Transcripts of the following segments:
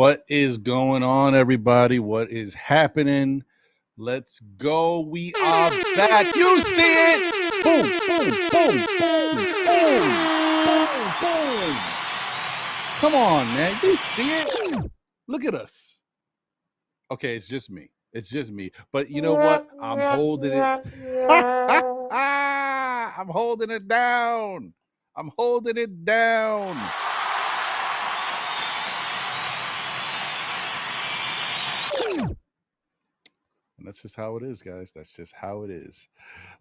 What is going on, everybody? What is happening? Let's go. We are back. You see it? Boom, boom, boom, boom, boom, boom, boom. Come on, man. You see it? Look at us. Okay, it's just me. It's just me. But you know what? I'm holding it. I'm holding it down. I'm holding it down. And that's just how it is, guys. That's just how it is.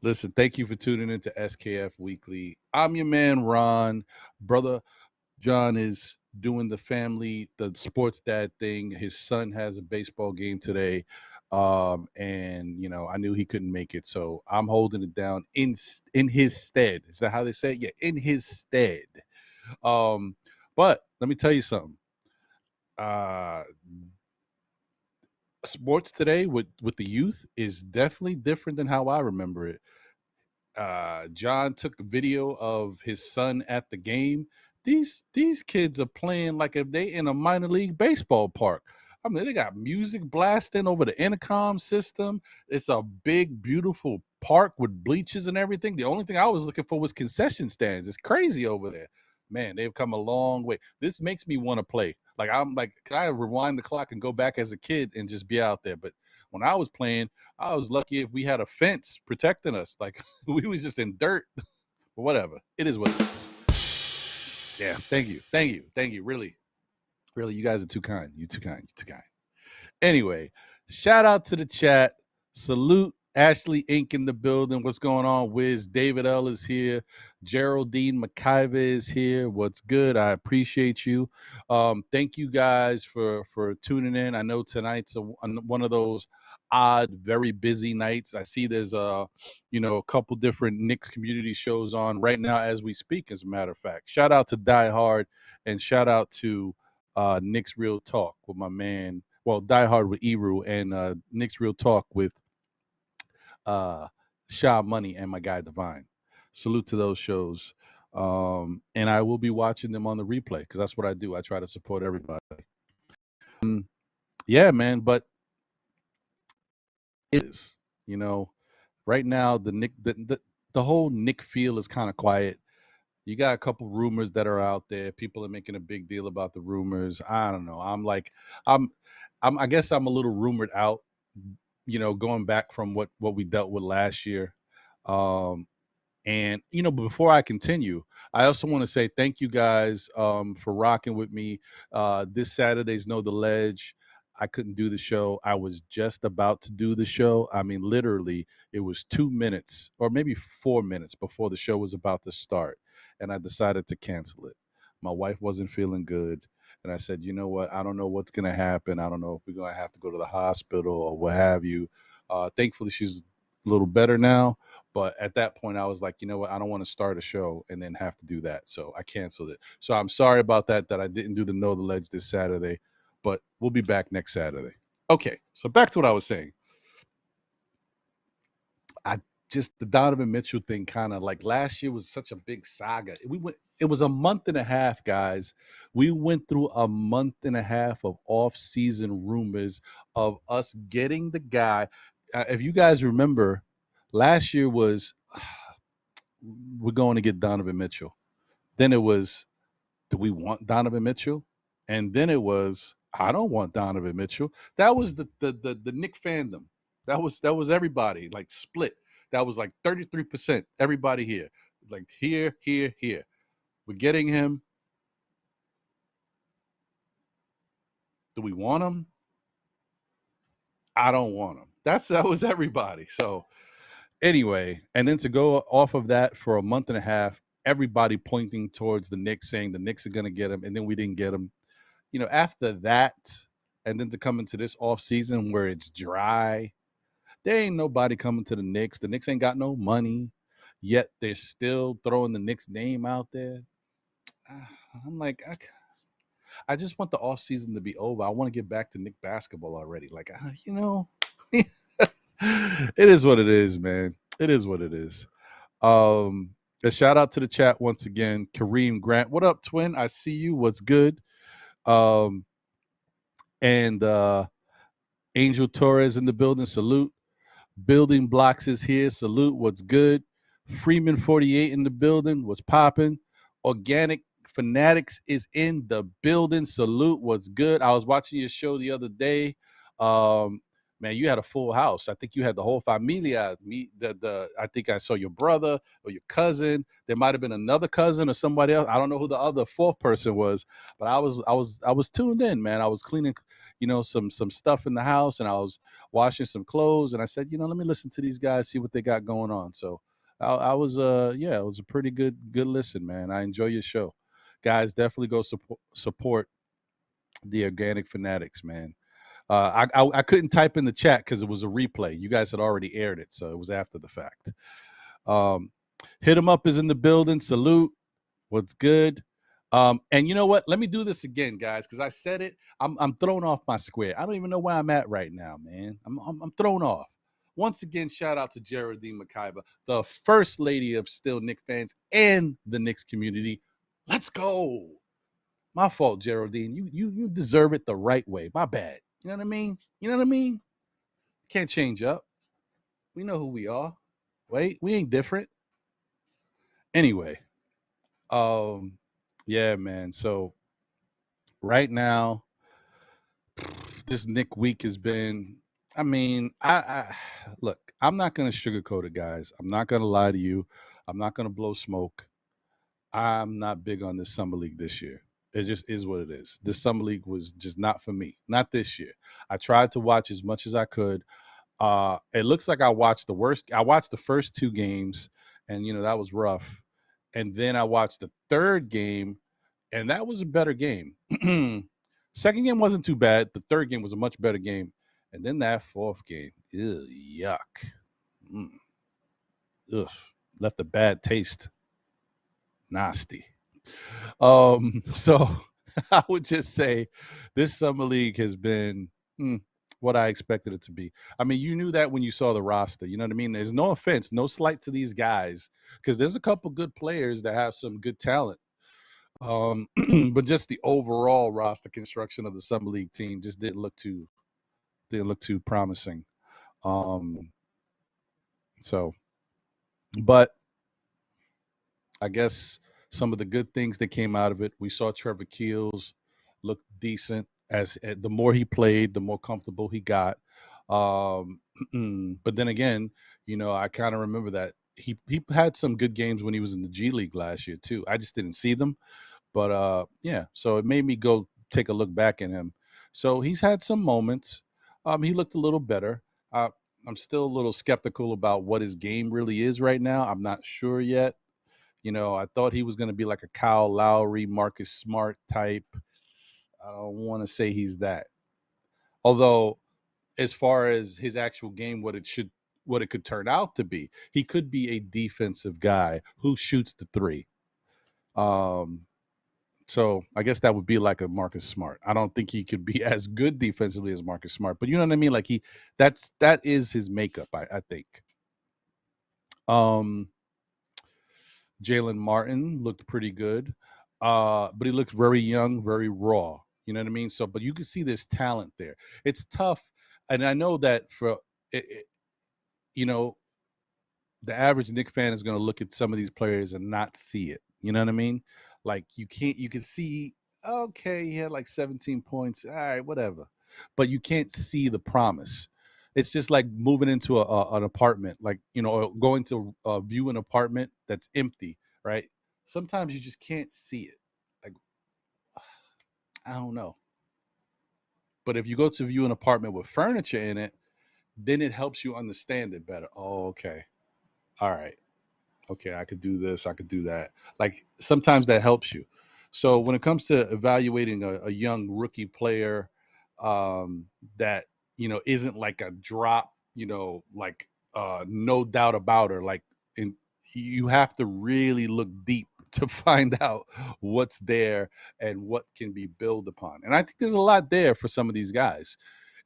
Listen, thank you for tuning into SKF Weekly. I'm your man, Ron. Brother John is doing the sports dad thing. His son has a baseball game today. And you know, I knew he couldn't make it, so I'm holding it down in his stead. Is that how they say it? Yeah, in his stead. But let me tell you something. Sports today with the youth is definitely different than how I remember it. John took a video of his son at the game. These kids are playing like if they in a minor league baseball park. I mean, they got music blasting over the intercom system. It's a big, beautiful park with bleachers and everything. The only thing I was looking for was concession stands. It's crazy over there. Man, they've come a long way. This makes me want to play. Like, I'm like, can I rewind the clock and go back as a kid and just be out there? But when I was playing, I was lucky if we had a fence protecting us. Like, we was just in dirt. But whatever. It is what it is. Yeah, thank you. Really, you guys are too kind. You're too kind. Anyway, shout out to the chat. Salute Ashley Inc. in the building. What's going on, Wiz? David L. is here. Geraldine McIver is here. What's good? I appreciate you. Thank you guys for tuning in. I know tonight's one of those odd, very busy nights. I see there's a couple different Knicks community shows on right now as we speak, as a matter of fact. Shout out to Die Hard and shout out to Knicks Real Talk with my man. Well, Die Hard with Eru and Knicks Real Talk with Sha Money and my guy Divine. Salute to those shows. And I will be watching them on the replay because that's what I do. I try to support everybody. Yeah, man, but it is, right now the whole Knick feel is kind of quiet. You got a couple rumors that are out there. People are making a big deal about the rumors. I don't know. I guess I'm a little rumored out, going back from what we dealt with last year. And before I continue, I also want to say thank you guys for rocking with me. This Saturday's Know the Ledge. I couldn't do the show. I was just about to do the show. I mean, literally, it was 2 minutes or maybe 4 minutes before the show was about to start. And I decided to cancel it. My wife wasn't feeling good. And I said, you know what? I don't know what's going to happen. I don't know if we're going to have to go to the hospital or what have you. Thankfully, she's a little better now. But at that point, I was like, you know what? I don't want to start a show and then have to do that. So I canceled it. So I'm sorry about that I didn't do the Know the Ledge this Saturday. But we'll be back next Saturday. Okay, so back to what I was saying. The Donovan Mitchell thing, kind of like last year was such a big saga. It was a month and a half, guys. We went through a month and a half of off-season rumors of us getting the guy. If you guys remember, last year was, we're going to get Donovan Mitchell. Then it was, do we want Donovan Mitchell? And then it was, I don't want Donovan Mitchell. That was the Knick fandom. That was everybody like split. That was like 33%. Everybody here, like here. We're getting him. Do we want him? I don't want him. That was everybody. So anyway, and then to go off of that for a month and a half, everybody pointing towards the Knicks, saying the Knicks are going to get him, and then we didn't get him. After that, and then to come into this off season where it's dry, there ain't nobody coming to the Knicks. The Knicks ain't got no money, yet they're still throwing the Knicks name out there. I'm like, I just want the off season to be over. I want to get back to Knick basketball already. Like, it is what it is, man. It is what it is. A shout out to the chat once again. Kareem Grant, what up, twin? I see you. What's good? And Angel Torres in the building. Salute. Building Blocks is here. Salute. What's good? Freeman 48 in the building. What's popping? Organic Fanatics is in the building. Salute. What's good? I was watching your show the other day. Man, you had a full house. I think you had the whole familia. I think I saw your brother or your cousin. There might have been another cousin or somebody else. I don't know who the other fourth person was, but I was tuned in, man. I was cleaning, some stuff in the house, and I was washing some clothes, and I said, let me listen to these guys, see what they got going on. So it was a pretty good listen, man. I enjoy your show. Guys, definitely go support the Organic Fanatics, man. I couldn't type in the chat because it was a replay. You guys had already aired it, so it was after the fact. Hit 'em Up is in the building. Salute. What's good? And you know what? Let me do this again, guys, because I said it. I'm thrown off my square. I don't even know where I'm at right now, man. I'm thrown off. Once again, shout out to Geraldine McIver, the first lady of still Knicks fans and the Knicks community. Let's go. My fault, Geraldine. You deserve it the right way. My bad. You know what I mean? Can't change up. We know who we are. Wait, we ain't different. Anyway, yeah, man. So right now, this Knick week has been. I look. I'm not gonna sugarcoat it, guys. I'm not gonna lie to you. I'm not gonna blow smoke. I'm not big on this summer league this year. It just is what it is. This summer league was just not for me. Not this year. I tried to watch as much as I could. It looks like I watched the worst. I watched the first two games, and that was rough. And then I watched the third game, and that was a better game. Second game wasn't too bad. The third game was a much better game. And then that fourth game, ew, yuck. Ugh, left a bad taste. Nasty. So I would just say this summer league has been what I expected it to be. I mean, you knew that when you saw the roster. You know what I mean? There's no offense, no slight to these guys, because there's a couple good players that have some good talent. But just the overall roster construction of the summer league team just didn't look too promising. But I guess some of the good things that came out of it, we saw Trevor Keels look decent. As the more he played, the more comfortable he got. But then again, I kind of remember that he had some good games when he was in the G League last year too. I just didn't see them, but yeah. So it made me go take a look back at him. So he's had some moments. He looked a little better. I'm still a little skeptical about what his game really is right now. I'm not sure yet. I thought he was going to be like a Kyle Lowry, Marcus Smart type. I don't want to say he's that. Although, as far as his actual game, what it could turn out to be, he could be a defensive guy who shoots the three. So I guess that would be like a Marcus Smart. I don't think he could be as good defensively as Marcus Smart, but you know what I mean? Like that is his makeup, I think. Jalen Martin looked pretty good, but he looked very young, very raw. You know what I mean? So, but you can see there's talent there. It's tough, and I know that for the average Knicks fan is going to look at some of these players and not see it. You know what I mean? Like you can see, okay, he had like 17 points. All right, whatever. But you can't see the promise. It's just like moving into an apartment, like, or going to view an apartment that's empty, right? Sometimes you just can't see it. Like, I don't know. But if you go to view an apartment with furniture in it, then it helps you understand it better. Oh, okay. All right. Okay, I could do this, I could do that. Like sometimes that helps you. So when it comes to evaluating a young rookie player that, isn't like a drop, like no doubt about her, like you have to really look deep to find out what's there and what can be built upon. And I think there's a lot there for some of these guys.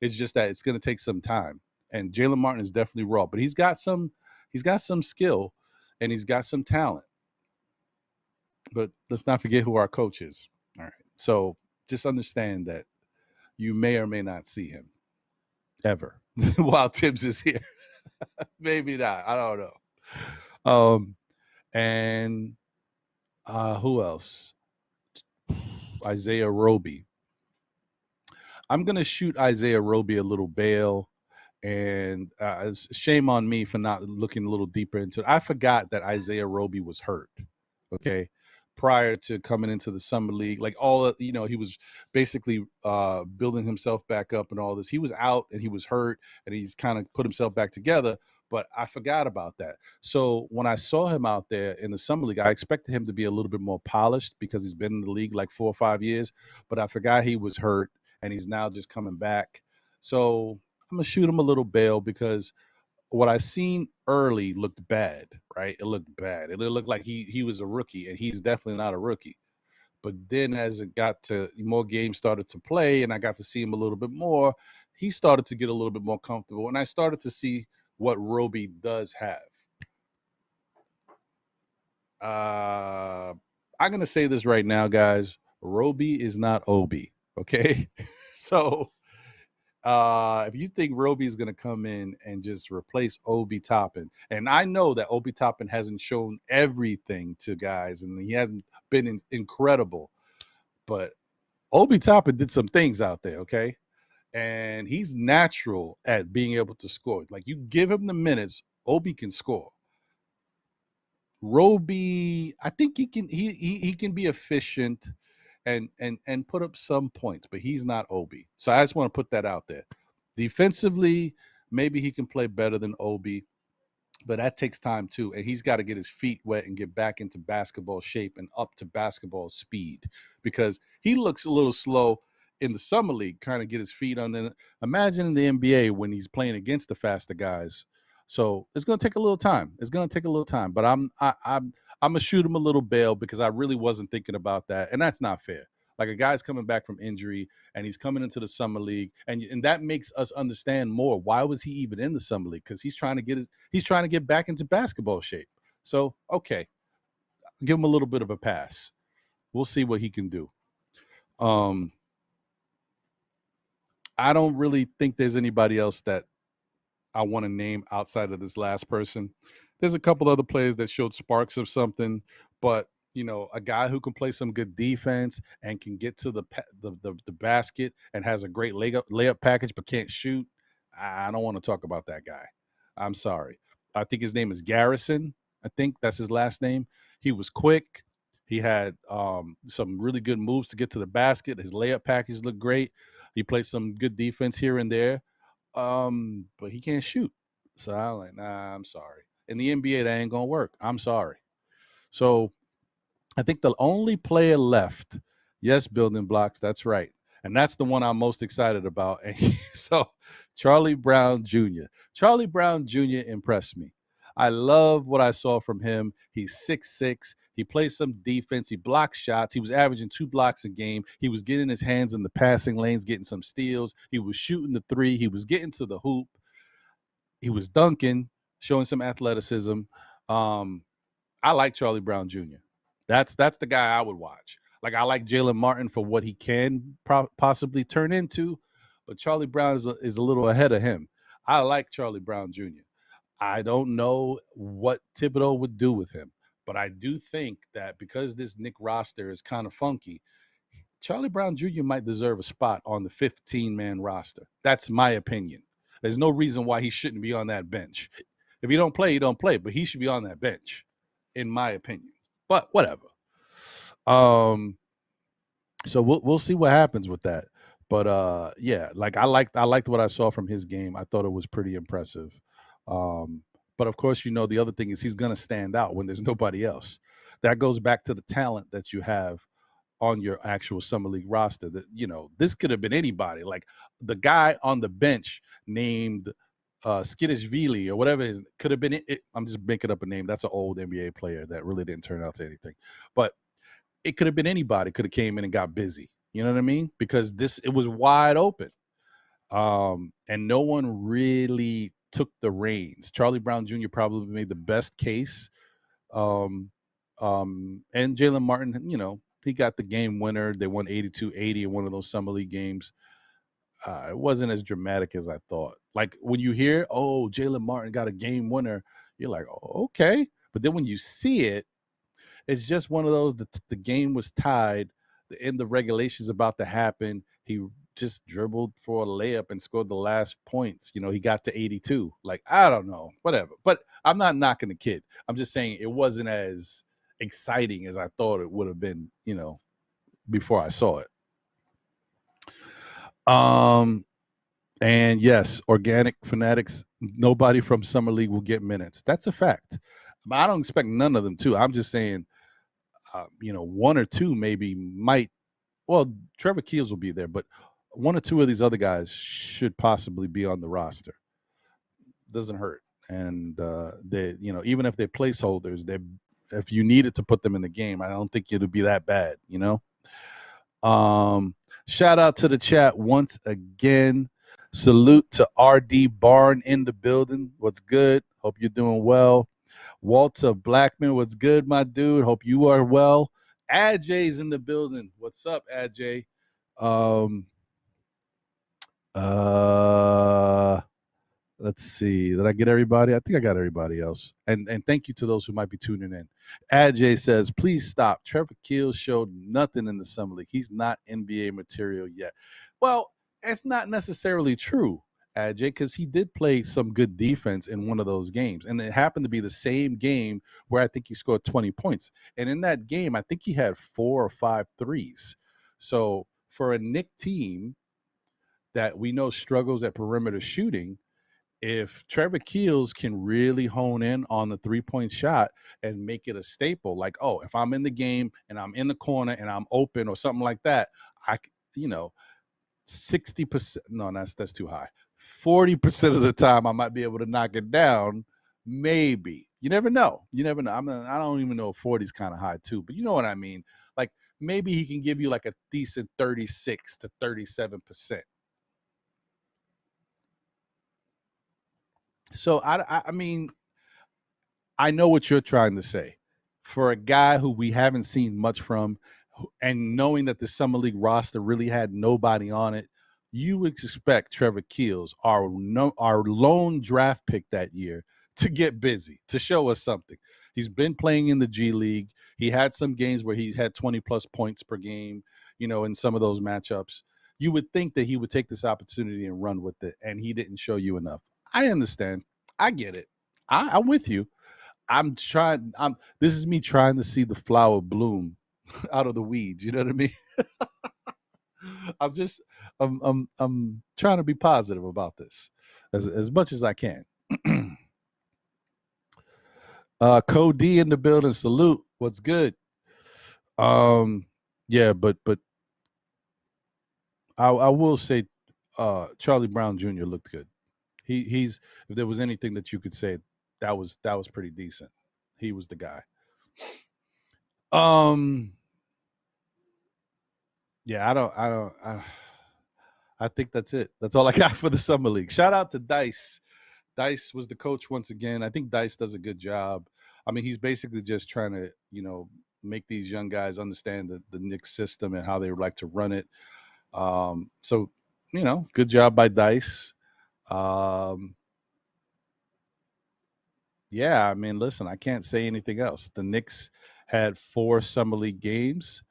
It's just that it's going to take some time. And Jalen Martin is definitely raw, but he's got some skill. And he's got some talent. But let's not forget who our coach is. All right. So just understand that, you may or may not see him ever while Tibbs is here. Maybe not. I don't know. And who else? Isaiah Roby. I'm going to shoot Isaiah Roby a little bail. And shame on me for not looking a little deeper into it. I forgot that Isaiah Roby was hurt. Okay. Prior to coming into the summer league, like he was basically building himself back up and all this. He was out and he was hurt and he's kind of put himself back together. But I forgot about that. So when I saw him out there in the summer league, I expected him to be a little bit more polished because he's been in the league like 4 or 5 years. But I forgot he was hurt and he's now just coming back. So I'm gonna shoot him a little bail because what I seen early looked bad, right? It looked bad. It looked like he was a rookie, and he's definitely not a rookie. But then as it got to more games started to play, and I got to see him a little bit more, he started to get a little bit more comfortable, and I started to see what Roby does have. I'm gonna say this right now, guys. Roby is not Obi, okay? So if you think Roby is going to come in and just replace Obi Toppin, and I know that Obi Toppin hasn't shown everything to guys, and he hasn't been incredible, but Obi Toppin did some things out there, okay? And he's natural at being able to score. Like, you give him the minutes, Obi can score. Roby, I think he can be efficient and put up some points, but he's not Obi. So I just want to put that out there. Defensively, maybe he can play better than Obi, but that takes time too. And he's got to get his feet wet and get back into basketball shape and up to basketball speed, because he looks a little slow in the summer league, trying to get his feet on. Then imagine in the NBA when he's playing against the faster guys. So it's going to take a little time. But I'm gonna shoot him a little bail because I really wasn't thinking about that, and that's not fair. Like, a guy's coming back from injury and he's coming into the summer league, and that makes us understand more. Why was he even in the summer league? Because he's trying to get back into basketball shape. So okay, give him a little bit of a pass. We'll see what he can do. I don't really think there's anybody else that I want to name outside of this last person. There's a couple other players that showed sparks of something, but a guy who can play some good defense and can get to the basket and has a great layup package but can't shoot. I don't want to talk about that guy. I'm sorry. I think his name is Garrison. I think that's his last name. He was quick. He had some really good moves to get to the basket. His layup package looked great. He played some good defense here and there. But he can't shoot. So I'm like, nah, I'm sorry. In the NBA, that ain't gonna work. I'm sorry. So I think the only player left, yes, building blocks, that's right. And that's the one I'm most excited about. And so Charlie Brown Jr. Charlie Brown Jr. impressed me. I love what I saw from him. He's 6'6". He plays some defense. He blocks shots. He was averaging 2 blocks a game. He was getting his hands in the passing lanes, getting some steals. He was shooting the 3. He was getting to the hoop. He was dunking, showing some athleticism. I like Charlie Brown Jr. That's the guy I would watch. Like, I like Jalen Martin for what he can possibly turn into, but Charlie Brown is a little ahead of him. I like Charlie Brown Jr. I don't know what Thibodeau would do with him, but I do think that because this Knicks roster is kind of funky, Charlie Brown Jr. might deserve a spot on the 15-man roster. That's my opinion. There's no reason why he shouldn't be on that bench. If you don't play, you don't play, but he should be on that bench, in my opinion. But whatever. So we'll see what happens with that. But yeah, like I liked what I saw from his game. I thought it was pretty impressive. But of course, the other thing is he's gonna stand out when there's nobody else. That goes back to the talent that you have on your actual summer league roster. That this could have been anybody. Like, the guy on the bench named Skidishvili or whatever could have been it. I'm just making up a name. That's an old NBA player that really didn't turn out to anything. But it could have been anybody. Could have came in and got busy. You know what I mean? Because it was wide open. And no one really took the reins. Charlie Brown Jr. probably made the best case. And Jalen Martin, he got the game winner. They won 82-80 in one of those summer league games. it wasn't as dramatic as I thought. Like when you hear, oh, Jalen Martin got a game winner, you're like, oh, okay. But then when you see it, it's just one of those. The game was tied. The end of regulation is about to happen. He just dribbled for a layup and scored the last points. He got to 82. Like, I don't know, whatever. But I'm not knocking the kid. I'm just saying it wasn't as exciting as I thought it would have been, before I saw it. And yes, organic fanatics, nobody from Summer League will get minutes. That's a fact. But I don't expect none of them to. I'm just saying, one or two maybe might. Well, Trevor Keels will be there, but one or two of these other guys should possibly be on the roster. Doesn't hurt. And they, even if they're placeholders, if you needed to put them in the game, I don't think it'll be that bad, Shout out to the chat once again. Salute to RD Barn in the building. What's good? Hope you're doing well. Walter Blackman, what's good, my dude? Hope you are well. Ajay's in the building. What's up, Ajay? Let's see. Did I get everybody? I think I got everybody else. And thank you to those who might be tuning in. Ajay says, please stop. Trevor Keels showed nothing in the Summer League. He's not NBA material yet. Well, it's not necessarily true, Ajay, because he did play some good defense in one of those games. And it happened to be the same game where I think he scored 20 points. And in that game, I think he had 4 or 5 threes. So for a Knicks team that we know struggles at perimeter shooting, if Trevor Keels can really hone in on the 3-point shot and make it a staple, like, oh, if I'm in the game and I'm in the corner and I'm open or something like that, 60%, no, that's too high. 40% of the time I might be able to knock it down. Maybe. You never know. I don't even know if 40 is kind of high too, but you know what I mean? Like maybe he can give you like a decent 36 to 37%. So I mean, I know what you're trying to say. For a guy who we haven't seen much from, and knowing that the Summer League roster really had nobody on it, you would expect Trevor Keels, our lone draft pick that year, to get busy, to show us something. He's been playing in the G League. He had some games where he had 20-plus points per game, in some of those matchups. You would think that he would take this opportunity and run with it, and he didn't show you enough. I understand. I get it. I'm with you. This is me trying to see the flower bloom out of the weeds. You know what I mean? I'm trying to be positive about this as much as I can. Cody in the building. Salute. What's good? Yeah, but I will say, Charlie Brown Jr. looked good. He's if there was anything that you could say, that was pretty decent. He was the guy. Yeah, I think that's it. That's all I got for the Summer League. Shout out to Dice. Dice was the coach once again. I think Dice does a good job. I mean, he's basically just trying to, make these young guys understand the Knicks system and how they would like to run it. So, good job by Dice. Yeah, I mean, listen, I can't say anything else. The Knicks had 4 Summer League games.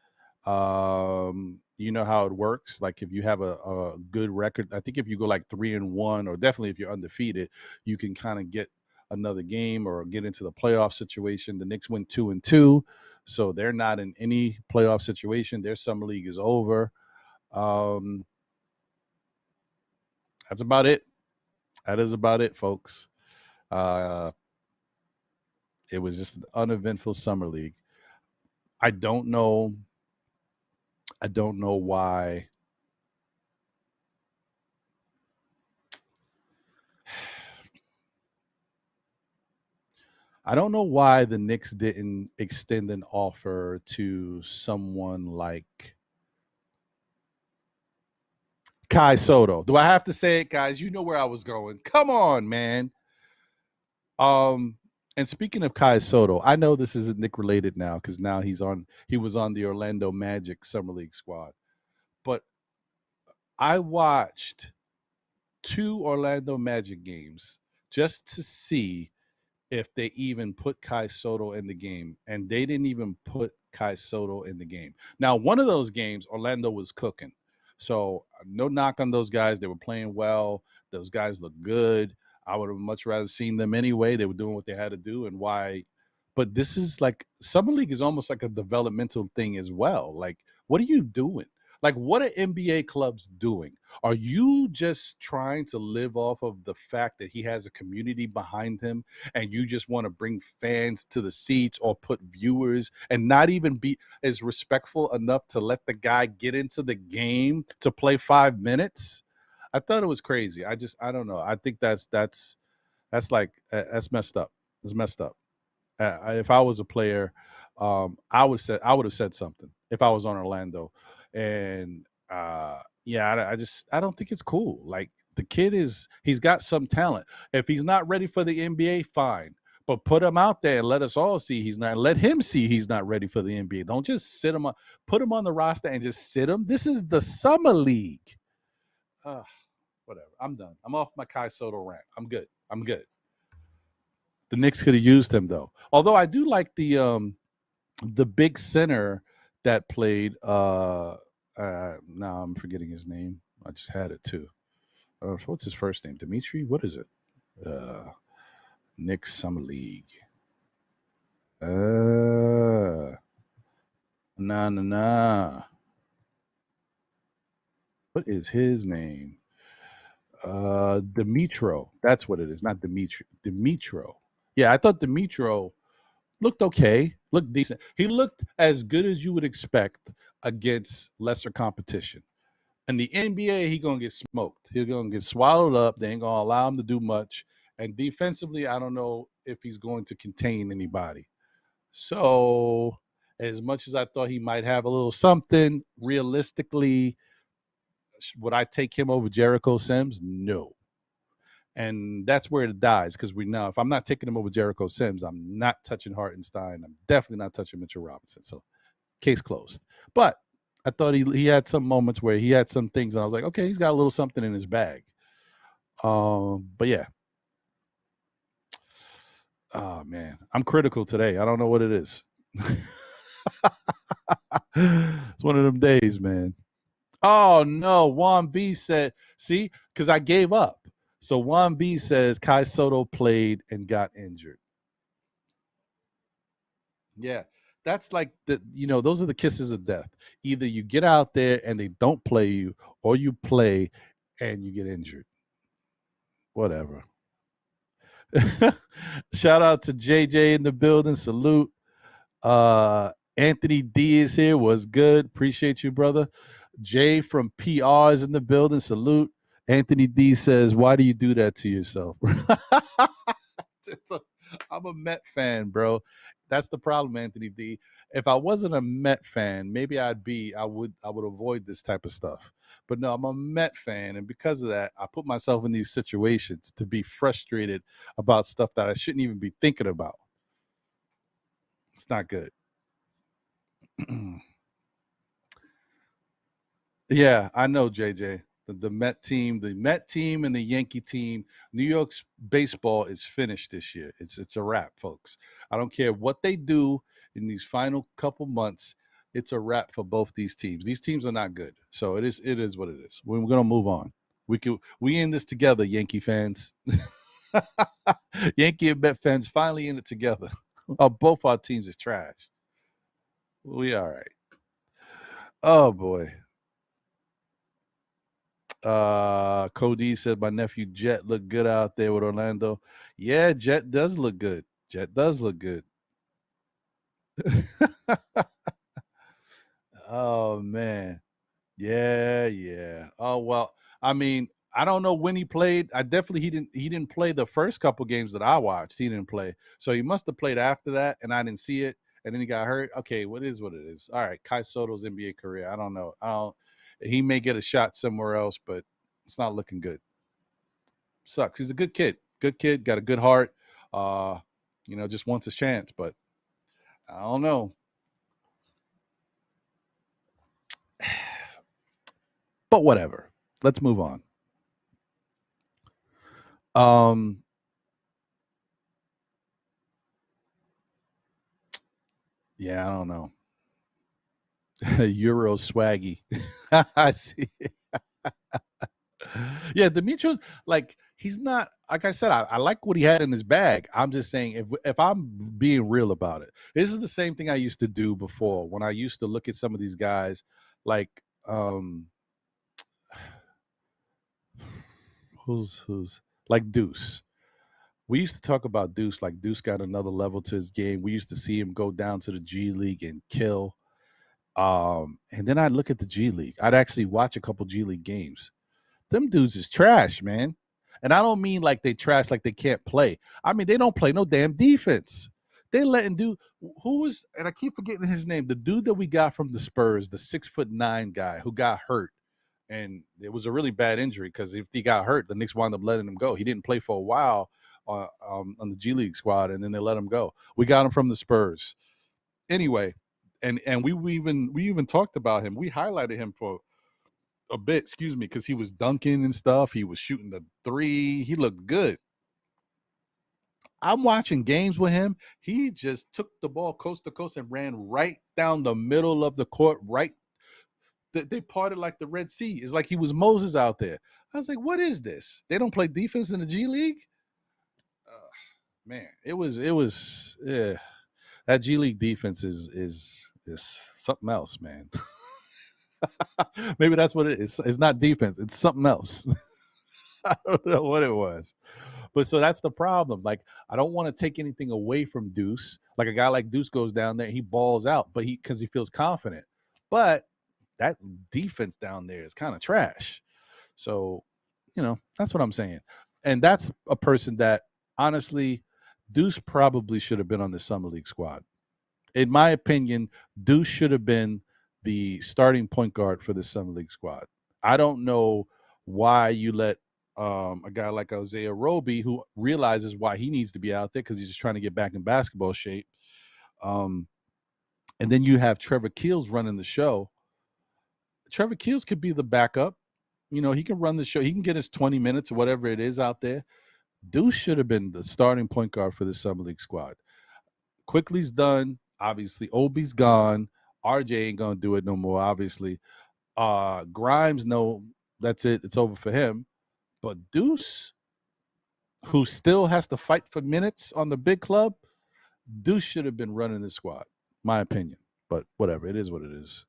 You know how it works. Like if you have a good record, I think if you go like 3-1, or definitely if you're undefeated, you can kind of get another game or get into the playoff situation. The Knicks went 2-2, so they're not in any playoff situation. Their Summer League is over. That's about it. That is about it, folks. It was just an uneventful Summer League. I don't know why. I don't know why the Knicks didn't extend an offer to someone like Kai Soto. Do I have to say it, guys? You know where I was going. Come on, man. And speaking of Kai Soto, I know this isn't Knick related now because now he was on the Orlando Magic Summer League squad. But I watched 2 Orlando Magic games just to see if they even put Kai Soto in the game, and they didn't even put Kai Soto in the game. Now, one of those games, Orlando was cooking. So, no knock on those guys. They were playing well. Those guys look good. I would have much rather seen them anyway. They were doing what they had to do, and why. But this is like Summer League is almost like a developmental thing as well. Like, what are you doing? Like, what are NBA clubs doing? Are you just trying to live off of the fact that he has a community behind him and you just want to bring fans to the seats or put viewers and not even be as respectful enough to let the guy get into the game to play 5 minutes? I thought it was crazy. I don't know. I think that's like that's messed up. It's messed up. If I was a player, I would have said something if I was on Orlando, and yeah, I don't think it's cool. Like the kid he's got some talent. If he's not ready for the NBA, fine. But put him out there and let us all see he's not. Let him see he's not ready for the NBA. Don't just sit him on, put him on the roster and just sit him. This is the summer league. Whatever. I'm done. I'm off my Kai Soto rant. I'm good. The Knicks could have used him though. Although I do like the big center that played. Now I'm forgetting his name. I just had it too. What's his first name? Dimitri? What is it? Knicks Summer League. Nah. What is his name? Dimitro. That's what it is. Not Dimitri. Dimitro. Yeah, I thought Dimitro looked okay, looked decent. He looked as good as you would expect against lesser competition. In the NBA, he gonna get smoked. He's gonna get swallowed up. They ain't gonna allow him to do much. And defensively, I don't know if he's going to contain anybody. So, as much as I thought he might have a little something, realistically, would I take him over Jericho Sims? No. And that's where it dies because we know if I'm not taking him over Jericho Sims, I'm not touching Hartenstein. I'm definitely not touching Mitchell Robinson. So, case closed. But I thought he had some moments where he had some things, and I was like, okay, he's got a little something in his bag. But yeah. Oh man, I'm critical today. I don't know what it is. It's one of them days, man. Oh no, Juan B said, see, because I gave up. So Juan B says Kai Soto played and got injured. Yeah, that's like those are the kisses of death. Either you get out there and they don't play you, or you play and you get injured. Whatever. Shout out to JJ in the building. Salute. Anthony D is here. Was good. Appreciate you, brother. Jay from PR is in the building. Salute. Anthony D says, "Why do you do that to yourself?" I'm a Met fan, bro. That's the problem, Anthony D. If I wasn't a Met fan, maybe I would avoid this type of stuff. But no, I'm a Met fan, and because of that, I put myself in these situations to be frustrated about stuff that I shouldn't even be thinking about. It's not good. Yeah, I know, JJ. The Met team, and the Yankee team. New York's baseball is finished this year. It's a wrap, folks. I don't care what they do in these final couple months. It's a wrap for both these teams. These teams are not good, so it is what it is. We're gonna move on. We in this together, Yankee fans. Yankee and Met fans finally in it together. Both our teams is trash. We all right. Oh boy. Cody said my nephew Jet looked good out there with Orlando. Yeah, Jet does look good. Oh man. Yeah. Oh well, I mean, I don't know when he played. He didn't play the first couple games that I watched. He didn't play. So he must have played after that and I didn't see it. And then he got hurt. Okay, what is what it is. All right, Kai Soto's NBA career. I don't know. He may get a shot somewhere else, but it's not looking good. Sucks. He's a good kid. Good kid, got a good heart. Just wants his chance, but I don't know. But whatever. let's move on. Yeah, I don't know. Euro swaggy. I see. Yeah, Demetrius, like he's not like I said. I like what he had in his bag. I'm just saying, if I'm being real about it, this is the same thing I used to do before when I used to look at some of these guys, like who's like Deuce. We used to talk about Deuce, like Deuce got another level to his game. We used to see him go down to the G League and kill. And then I'd look at the G League. I'd actually watch a couple G League games. Them dudes is trash, man. And I don't mean like they trash like they can't play. I mean they don't play no damn defense. They letting do who was, and I keep forgetting his name, the dude that we got from the Spurs, the 6'9" guy who got hurt. And it was a really bad injury because if he got hurt, the Knicks wound up letting him go. He didn't play for a while on the G League squad, and then they let him go. We got him from the Spurs. Anyway, and we even talked about him. We highlighted him for a bit, excuse me, because he was dunking and stuff. He was shooting the three. He looked good. I'm watching games with him. He just took the ball coast to coast and ran right down the middle of the court. Right, they parted like the Red Sea. It's like he was Moses out there. I was like, what is this? They don't play defense in the G League? Man, it was yeah. That G League defense is something else, man. Maybe that's what it is. It's not defense. It's something else. I don't know what it was. But so that's the problem. Like, I don't want to take anything away from Deuce. Like a guy like Deuce goes down there, he balls out, but because he feels confident. But that defense down there is kind of trash. So, that's what I'm saying. And that's a person that honestly, Deuce probably should have been on the Summer League squad. In my opinion, Deuce should have been the starting point guard for the Summer League squad. I don't know why you let a guy like Isaiah Roby, who realizes why he needs to be out there because he's just trying to get back in basketball shape. And then you have Trevor Keels running the show. Trevor Keels could be the backup. He can run the show. He can get his 20 minutes or whatever it is out there. Deuce should have been the starting point guard for the Summer League squad. Quickly's done. Obviously, Obi's gone. RJ ain't gonna do it no more. Obviously, Grimes, no, that's it. It's over for him. But Deuce, who still has to fight for minutes on the big club, Deuce should have been running the squad. My opinion, but whatever. It is what it is.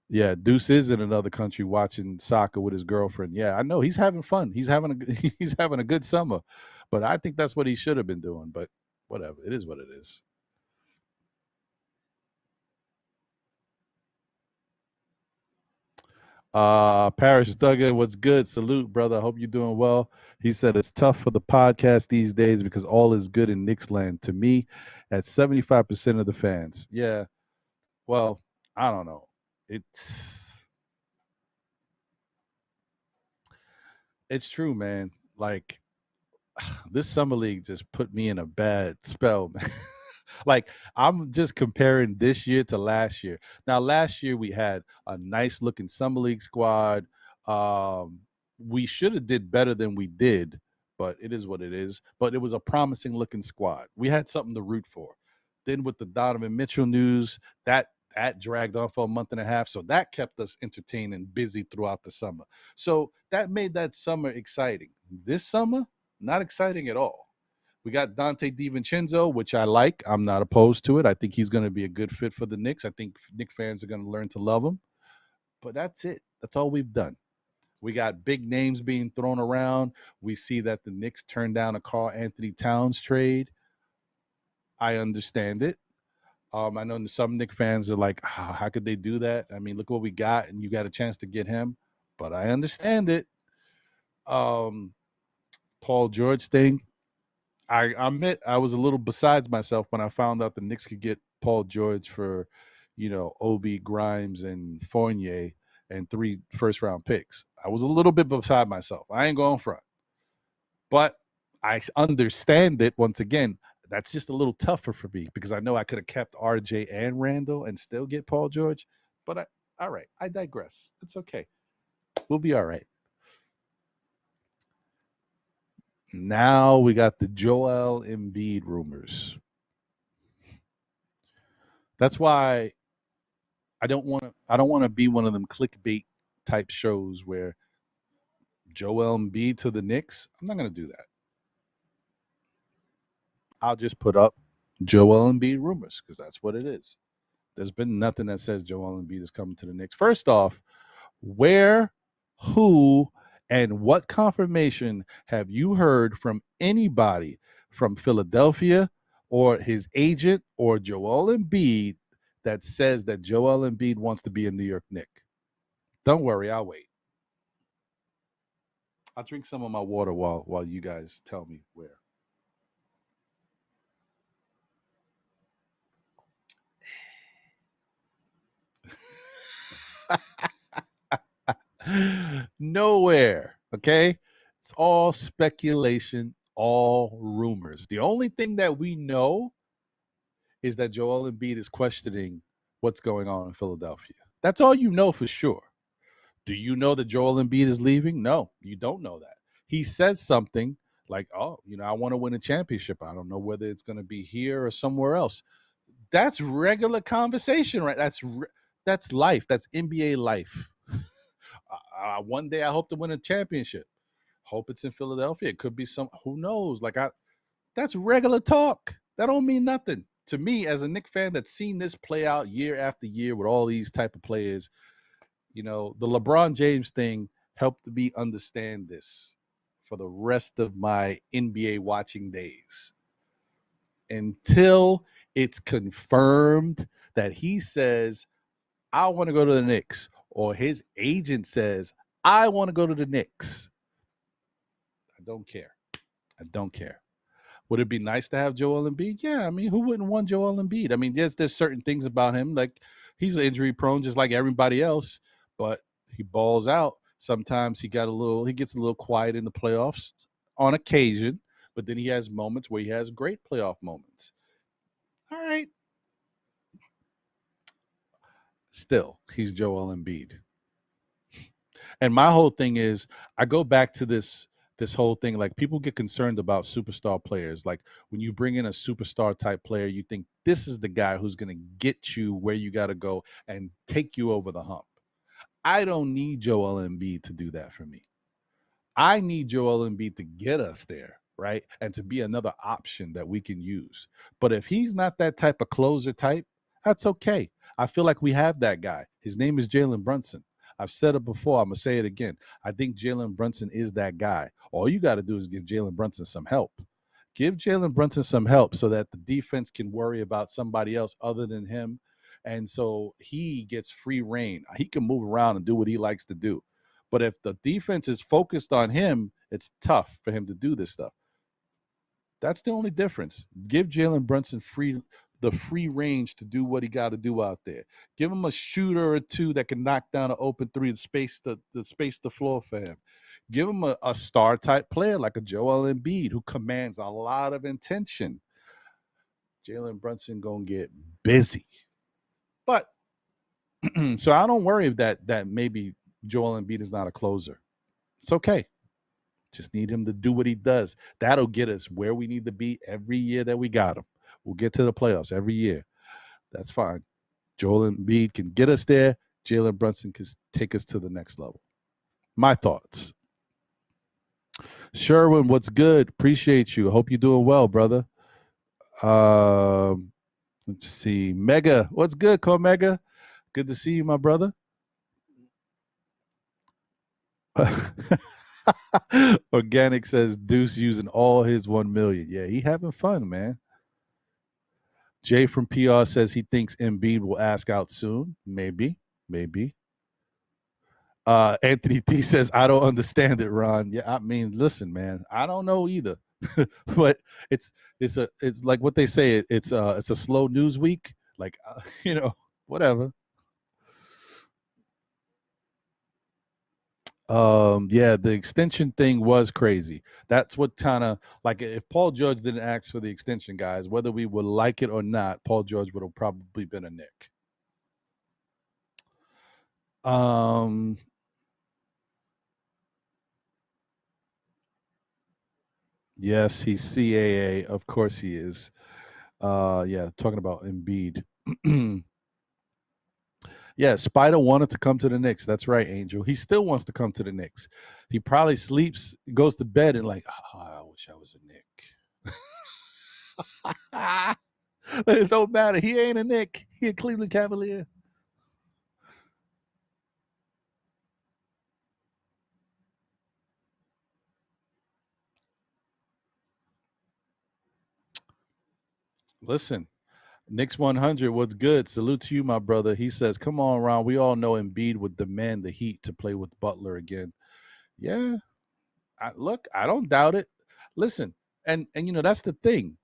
Yeah, Deuce is in another country watching soccer with his girlfriend. Yeah, I know he's having fun. He's having a good summer, but I think that's what he should have been doing. But whatever. It is what it is. Parrish Duggan, what's good? Salute, brother. I hope you're doing well. He said it's tough for the podcast these days because all is good in Knicks land. To me, at 75% of the fans. Yeah. Well, I don't know. It's true, man. Like this summer league just put me in a bad spell, man. Like I'm just comparing this year to last year. Now, last year we had a nice looking summer league squad. We should have did better than we did, but it is what it is. But it was a promising looking squad. We had something to root for. Then with the Donovan Mitchell news, that dragged on for a month and a half. So that kept us entertained and busy throughout the summer. So that made that summer exciting. This summer, not exciting at all. We got Dante DiVincenzo, which I like. I'm not opposed to it. I think he's going to be a good fit for the Knicks. I think Knicks fans are going to learn to love him. But that's it. That's all we've done. We got big names being thrown around. We see that the Knicks turned down a Karl Anthony Towns trade. I understand it. I know some Knicks fans are like, how could they do that? I mean, look what we got, and you got a chance to get him. But I understand it. Paul George thing, I admit I was a little besides myself when I found out the Knicks could get Paul George for, Obi, Grimes, and Fournier and 3 first-round picks. I was a little bit beside myself. I ain't going front. But I understand it. Once again, that's just a little tougher for me because I know I could have kept RJ and Randall and still get Paul George. But all right, I digress. It's okay. We'll be all right. Now we got the Joel Embiid rumors. That's why I don't want to be one of them clickbait type shows where Joel Embiid to the Knicks. I'm not going to do that. I'll just put up Joel Embiid rumors because that's what it is. There's been nothing that says Joel Embiid is coming to the Knicks. First off, where, who, and what confirmation have you heard from anybody from Philadelphia or his agent or Joel Embiid that says that Joel Embiid wants to be a New York Knick? Don't worry, I'll wait. I'll drink some of my water while you guys tell me where. Nowhere. Okay. It's all speculation, all rumors. The only thing that we know is that Joel Embiid is questioning what's going on in Philadelphia. That's all you know for sure. Do you know that Joel Embiid is leaving? No, you don't know that. He says something like, oh, I want to win a championship. I don't know whether it's going to be here or somewhere else. That's regular conversation, right? That's life. That's NBA life. One day I hope to win a championship. Hope it's in Philadelphia. It could be who knows? That's regular talk. That don't mean nothing. To me, as a Knicks fan that's seen this play out year after year with all these type of players, the LeBron James thing helped me understand this for the rest of my NBA watching days. Until it's confirmed that he says, I want to go to the Knicks, or his agent says, I want to go to the Knicks. I don't care. I don't care. Would it be nice to have Joel Embiid? Yeah, I mean, who wouldn't want Joel Embiid? I mean, there's certain things about him, like he's injury prone, just like everybody else, but he balls out. Sometimes he gets a little quiet in the playoffs on occasion, but then he has moments where he has great playoff moments. All right. Still, he's Joel Embiid. And my whole thing is, I go back to this whole thing. Like, people get concerned about superstar players. Like, when you bring in a superstar type player, you think this is the guy who's going to get you where you got to go and take you over the hump. I don't need Joel Embiid to do that for me. I need Joel Embiid to get us there, right? And to be another option that we can use. But if he's not that type of closer type, that's okay. I feel like we have that guy. His name is Jalen Brunson. I've said it before. I'm going to say it again. I think Jalen Brunson is that guy. All you got to do is give Jalen Brunson some help. Give Jalen Brunson some help so that the defense can worry about somebody else other than him. And so he gets free reign. He can move around and do what he likes to do. But if the defense is focused on him, it's tough for him to do this stuff. That's the only difference. Give Jalen Brunson the free range to do what he got to do out there. Give him a shooter or two that can knock down an open three and space the floor for him. Give him a star type player like a Joel Embiid who commands a lot of attention. Jalen Brunson gonna get busy. But so I don't worry that maybe Joel Embiid is not a closer. It's okay. Just need him to do what he does. That'll get us where we need to be every year that we got him. We'll get to the playoffs every year. That's fine. Joel Embiid can get us there. Jalen Brunson can take us to the next level. My thoughts. Sherwin, what's good? Appreciate you. Hope you're doing well, brother. Let's see. Mega, what's good, Mega? Good to see you, my brother. Organic says Deuce using all his 1 million. Yeah, he having fun, man. Jay from PR says he thinks Embiid will ask out soon. Maybe. Anthony T says, I don't understand it, Ron. Yeah, I mean, listen, man, I don't know either. But it's like what they say, it's a slow news week. Like, whatever. Yeah, the extension thing was crazy. That's what kind of, like, if Paul George didn't ask for the extension, guys, whether we would like it or not, Paul George would have probably been a Knick. Yes, he's CAA. Of course he is. Yeah, talking about Embiid. Yeah, Spider wanted to come to the Knicks. That's right, Angel. He still wants to come to the Knicks. He probably sleeps, goes to bed, and like, oh, I wish I was a Knick. But it don't matter. He ain't a Knick. He a Cleveland Cavalier. Listen, Knicks 100, what's good? Salute to you, my brother. He says, come on, Ron. We all know Embiid would demand the Heat to play with Butler again. Yeah, look, I don't doubt it. Listen, and that's the thing.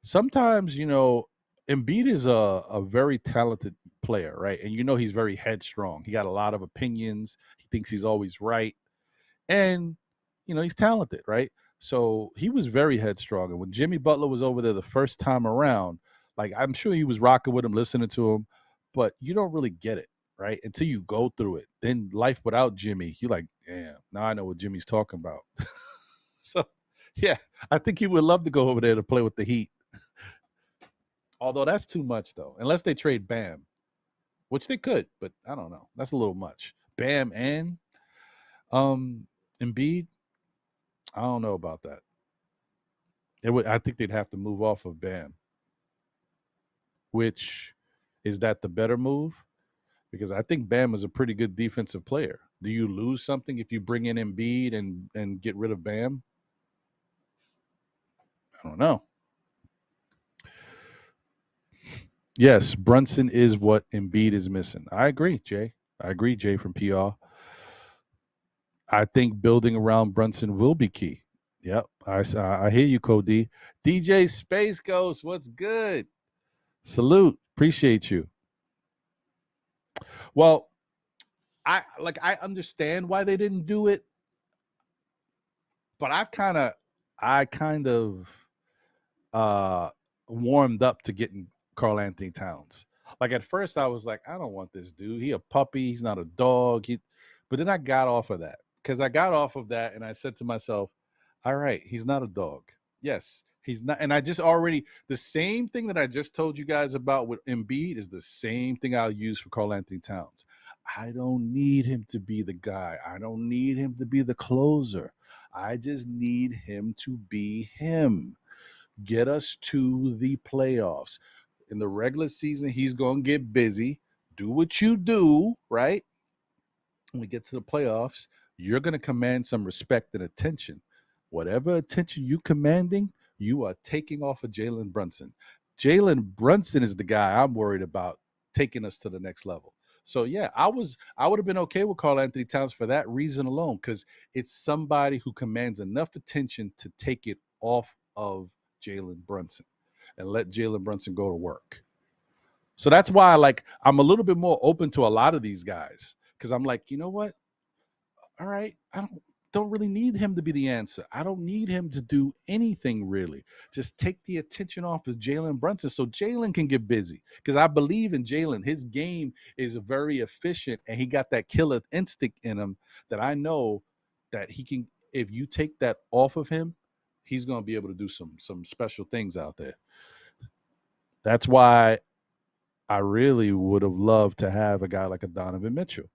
Sometimes Embiid is a very talented player, right? And he's very headstrong. He got a lot of opinions. He thinks he's always right, and he's talented, right? So he was very headstrong. And when Jimmy Butler was over there the first time around, like I'm sure he was rocking with him, listening to him, but you don't really get it, right? Until you go through it. Then life without Jimmy, you're like, damn, now I know what Jimmy's talking about. So, yeah, I think he would love to go over there to play with the Heat. Although that's too much, though, unless they trade Bam, which they could, but I don't know. That's a little much. Bam and Embiid, I don't know about that. I think they'd have to move off of Bam. Which is that the better move? Because I think Bam is a pretty good defensive player. Do you lose something if you bring in Embiid and get rid of Bam? I don't know. Yes, Brunson is what Embiid is missing. I agree, Jay. I agree, Jay from PR. I think building around Brunson will be key. Yep, I hear you, Cody. DJ Space Ghost, what's good? Salute, appreciate you. Well, I understand why they didn't do it, but I kind of warmed up to getting Carl Anthony Towns. Like at first I was like, I don't want this dude. He a puppy. He's not a dog. But then I got off of that because I got off of that and I said to myself, all right, he's not a dog. Yes, he's not. And I just already, the same thing that I just told you guys about with Embiid is the same thing I'll use for Carl Anthony Towns. I don't need him to be the guy. I don't need him to be the closer. I just need him to be him. Get us to the playoffs. In the regular season, he's going to get busy. Do what you do, right? When we get to the playoffs, you're going to command some respect and attention. Whatever attention you commanding, you are taking off of Jalen Brunson. Jalen Brunson is the guy I'm worried about taking us to the next level. So yeah, I would have been okay with Carl Anthony Towns for that reason alone, because it's somebody who commands enough attention to take it off of Jalen Brunson and let Jalen Brunson go to work. So that's why I'm a little bit more open to a lot of these guys, because I'm like, you know what? All right, I don't really need him to be the answer. I don't need him to do anything really. Just take the attention off of Jalen Brunson so Jalen can get busy. Because I believe in Jalen. His game is very efficient and he got that killer instinct in him that I know that he can, if you take that off of him, he's going to be able to do some special things out there. That's why I really would have loved to have a guy like a Donovan Mitchell,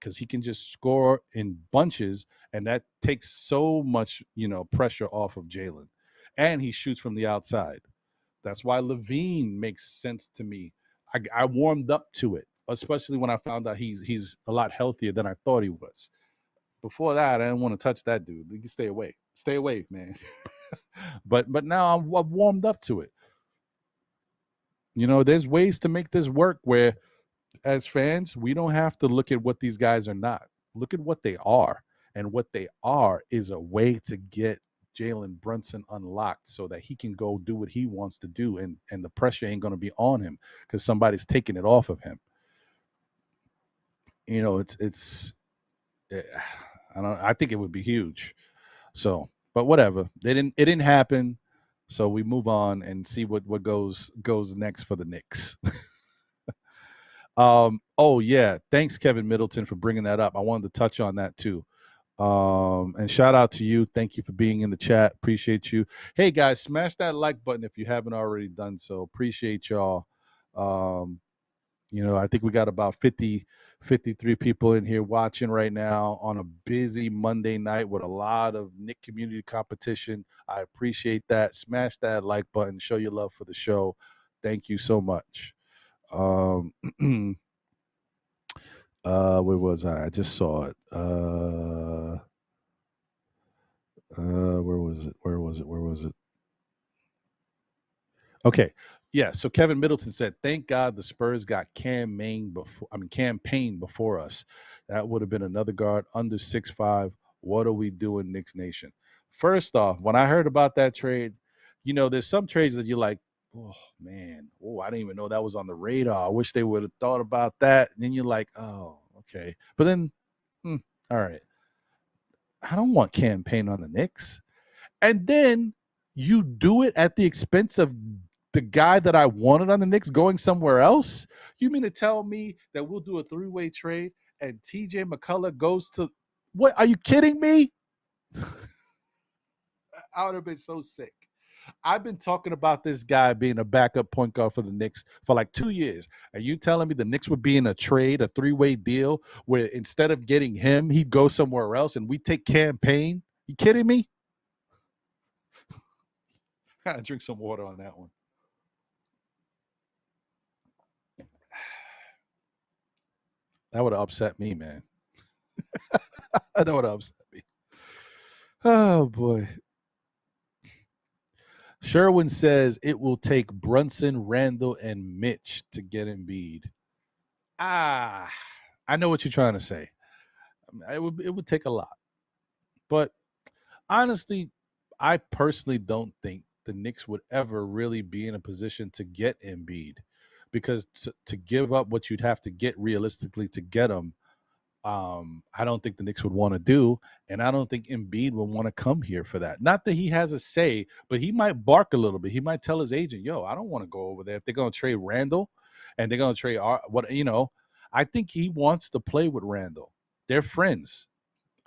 because he can just score in bunches, and that takes so much, pressure off of Jalen. And he shoots from the outside. That's why Levine makes sense to me. I warmed up to it, especially when I found out he's a lot healthier than I thought he was. Before that, I didn't want to touch that dude. You can stay away. Stay away, man. but now I've warmed up to it. There's ways to make this work where, as fans, we don't have to look at what these guys are not. Look at what they are. And what they are is a way to get Jalen Brunson unlocked so that he can go do what he wants to do. And the pressure ain't going to be on him because somebody's taking it off of him. I think it would be huge. So, but whatever. It didn't happen. So we move on and see what goes next for the Knicks. Oh yeah, thanks Kevin Middleton for bringing that up. I wanted to touch on that too. And shout out to you. Thank you for being in the chat. Appreciate you. Hey guys, smash that like button if you haven't already done so. Appreciate y'all. I think we got about 53 people in here watching right now on a busy Monday night with a lot of Knick community competition. I appreciate that. Smash that like button. Show your love for the show. Thank you so much. Where was I? I just saw it. Where was it? Okay. Yeah. So Kevin Middleton said, "Thank God the Spurs got campaign before us. That would have been another guard under 6'5". What are we doing, Knicks Nation?" First off, when I heard about that trade, there's some trades that you're like, oh man, I didn't even know that was on the radar. I wish they would have thought about that. And then you're like, oh, okay. But then, all right. I don't want campaign on the Knicks. And then you do it at the expense of the guy that I wanted on the Knicks going somewhere else? You mean to tell me that we'll do a three-way trade and TJ McCullough goes to what? Are you kidding me? I would have been so sick. I've been talking about this guy being a backup point guard for the Knicks for like 2 years. Are you telling me the Knicks would be in a trade, a three-way deal, where instead of getting him, he'd go somewhere else and we take campaign? You kidding me? I drink some water on that one. That would have upset me, man. That would have upset me. Oh, boy. Sherwin says it will take Brunson, Randall, and Mitch to get Embiid. I know what you're trying to say. It would take a lot. But honestly, I personally don't think the Knicks would ever really be in a position to get Embiid, because to give up what you'd have to get realistically to get him, I don't think the Knicks would want to do, and I don't think Embiid will want to come here for that. Not that he has a say, but he might bark a little bit. He might tell his agent, "Yo, I don't want to go over there." If they're going to trade Randall, and they're going to trade I think he wants to play with Randall. They're friends.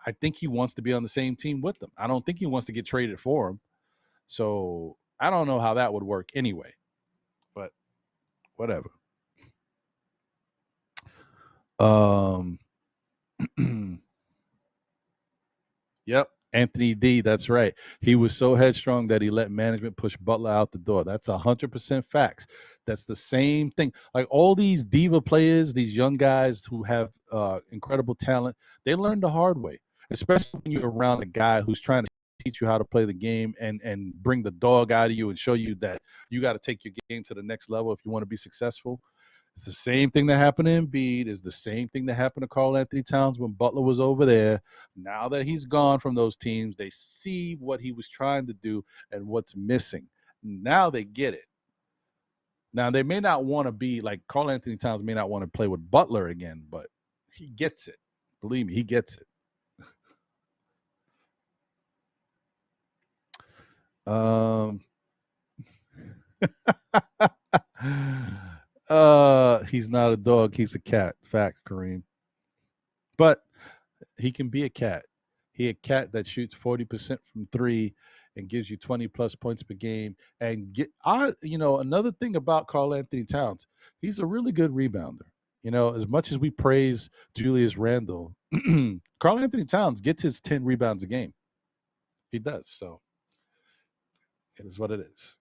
I think he wants to be on the same team with them. I don't think he wants to get traded for him. So I don't know how that would work anyway, but whatever. Yep. Anthony D, that's right. He was so headstrong that he let management push Butler out the door. That's 100% facts. That's the same thing. Like all these diva players, these young guys who have incredible talent, they learn the hard way, especially when you're around a guy who's trying to teach you how to play the game and bring the dog out of you and show you that you got to take your game to the next level if you want to be successful. It's the same thing that happened to Embiid. It's the same thing that happened to Karl Anthony Towns when Butler was over there. Now that he's gone from those teams, they see what he was trying to do and what's missing. Now they get it. Now, they may not want to be like Karl Anthony Towns may not want to play with Butler again, but he gets it. Believe me, he gets it. He's not a dog. He's a cat. Fact, Kareem. But he can be a cat. He a cat that shoots 40% from three and gives you 20 plus points per game. And another thing about Karl Anthony Towns, he's a really good rebounder. As much as we praise Julius Randle, Karl Anthony Towns gets his 10 rebounds a game. He does. So it is what it is.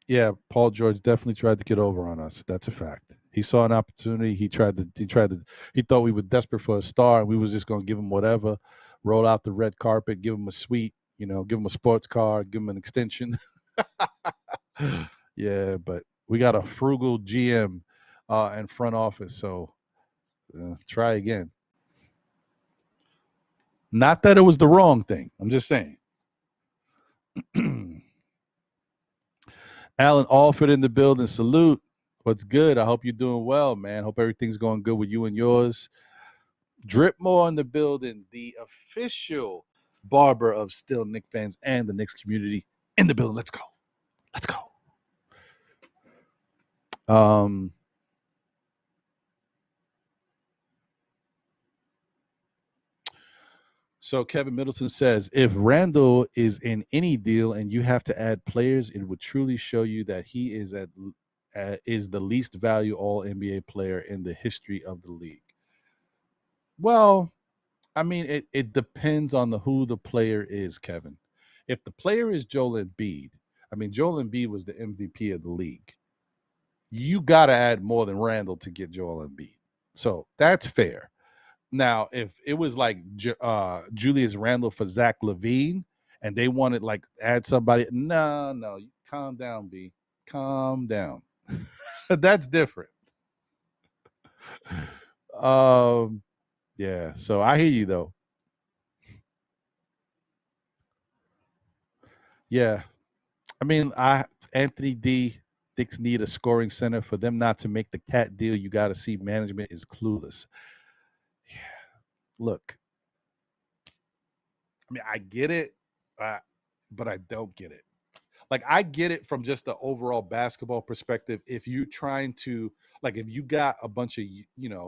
Yeah, Paul George definitely tried to get over on us. That's a fact. He saw an opportunity. He thought we were desperate for a star and we was just going to give him whatever, roll out the red carpet, give him a suite, give him a sports car, give him an extension. Yeah, but we got a frugal GM and front office. So try again. Not that it was the wrong thing. I'm just saying. Alan Alford in the building. Salute. What's good? I hope you're doing well, man. Hope everything's going good with you and yours. Dripmore in the building, the official barber of Still Knicks fans and the Knicks community in the building. Let's go. Let's go. So Kevin Middleton says, if Randall is in any deal and you have to add players, it would truly show you that he is the least value All NBA player in the history of the league. Well, I mean, it depends on who the player is, Kevin. If the player is Joel Embiid, I mean, Joel Embiid was the MVP of the league. You got to add more than Randall to get Joel Embiid. So that's fair. Now, if it was like Julius Randle for Zach LaVine and they wanted like add somebody, no, calm down, B. Calm down. That's different. Yeah, so I hear you though. Yeah. I mean, Anthony D. Knicks need a scoring center. For them not to make the cat deal, you got to see management is clueless. Yeah. Look, I mean, I get it, but I don't get it. Like, I get it from just the overall basketball perspective. If you're trying to, like, if you got a bunch of,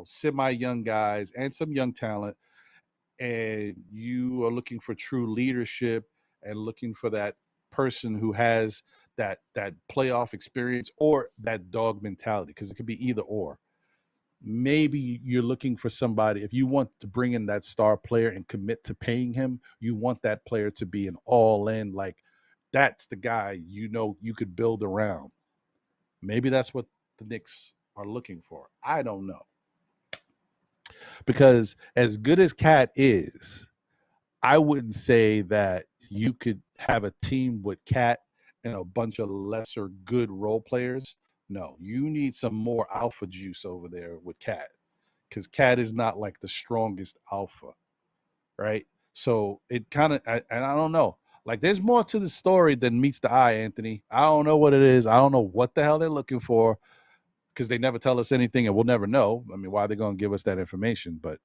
semi-young guys and some young talent, and you are looking for true leadership and looking for that person who has that playoff experience or that dog mentality, because it could be either or. Maybe you're looking for somebody, if you want to bring in that star player and commit to paying him, you want that player to be an all-in, like that's the guy you could build around. Maybe that's what the Knicks are looking for. I don't know. Because as good as Cat is, I wouldn't say that you could have a team with Cat and a bunch of lesser good role players. No, you need some more alpha juice over there with Cat, because Cat is not like the strongest alpha, right? So it kind of, and I don't know. Like, there's more to the story than meets the eye, Anthony. I don't know what it is. I don't know what the hell they're looking for, because they never tell us anything and we'll never know. I mean, why are they going to give us that information? But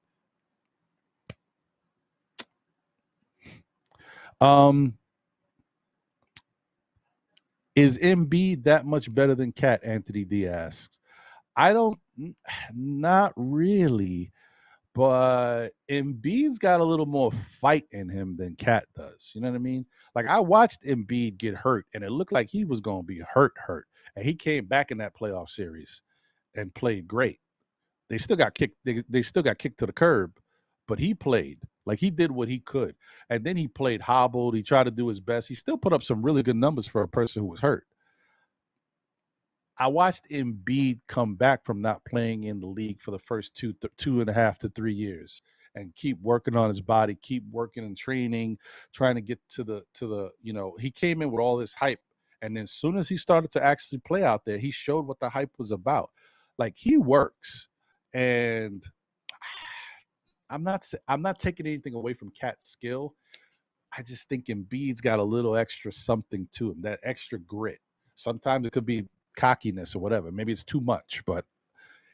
is Embiid that much better than Cat? Anthony D asks. Not really, but Embiid's got a little more fight in him than Cat does. You know what I mean? Like, I watched Embiid get hurt, and it looked like he was going to be hurt, and he came back in that playoff series and played great. They still got kicked. They still got kicked to the curb, but he played. Like, he did what he could, and then he played hobbled. He tried to do his best. He still put up some really good numbers for a person who was hurt. I watched Embiid come back from not playing in the league for the first 2.5 to 3 years, and keep working on his body, keep working and training, trying to get to the. He came in with all this hype, and then as soon as he started to actually play out there, he showed what the hype was about. Like, he works, and I'm not taking anything away from Cat's skill. I just think Embiid's got a little extra something to him, that extra grit. Sometimes it could be cockiness or whatever. Maybe it's too much, but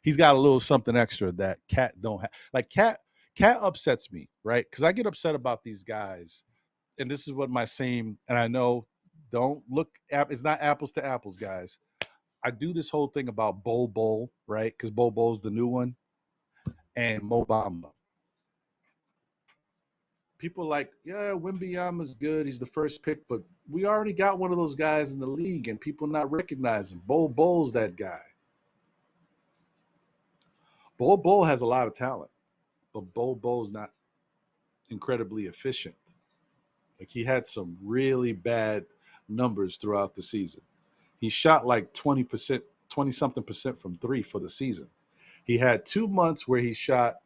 he's got a little something extra that Cat don't have. Like, Cat upsets me, right? Because I get upset about these guys, and this is what my same. And I know, don't look. It's not apples to apples, guys. I do this whole thing about Bol, right? Because Bol's the new one, and Mo Bamba. People like, yeah, Wembanyama's good. He's the first pick, but we already got one of those guys in the league, and people not recognizing Bol's that guy. Bol has a lot of talent, but Bol's not incredibly efficient. Like, he had some really bad numbers throughout the season. He shot like 20%, 20 something percent from three for the season. He had 2 months where he shot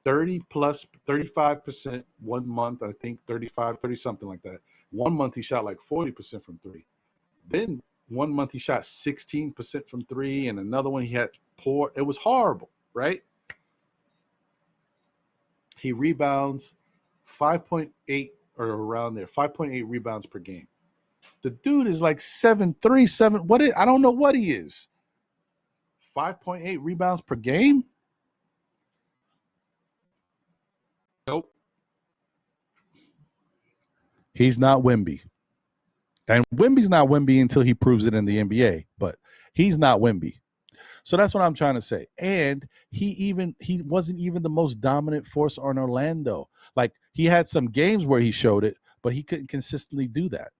30 plus 35% 1 month, I think 35, 30 something like that. 1 month he shot like 40% from three. Then 1 month he shot 16% from three, and another one he had poor. It was horrible, right? He rebounds 5.8 or around there, 5.8 rebounds per game. The dude is like 7'3", 7. I don't know what he is. 5.8 rebounds per game? Nope. He's not Wemby. And Wemby's not Wemby until he proves it in the NBA, but he's not Wemby. So that's what I'm trying to say. And he wasn't even the most dominant force on Orlando. Like, he had some games where he showed it, but he couldn't consistently do that.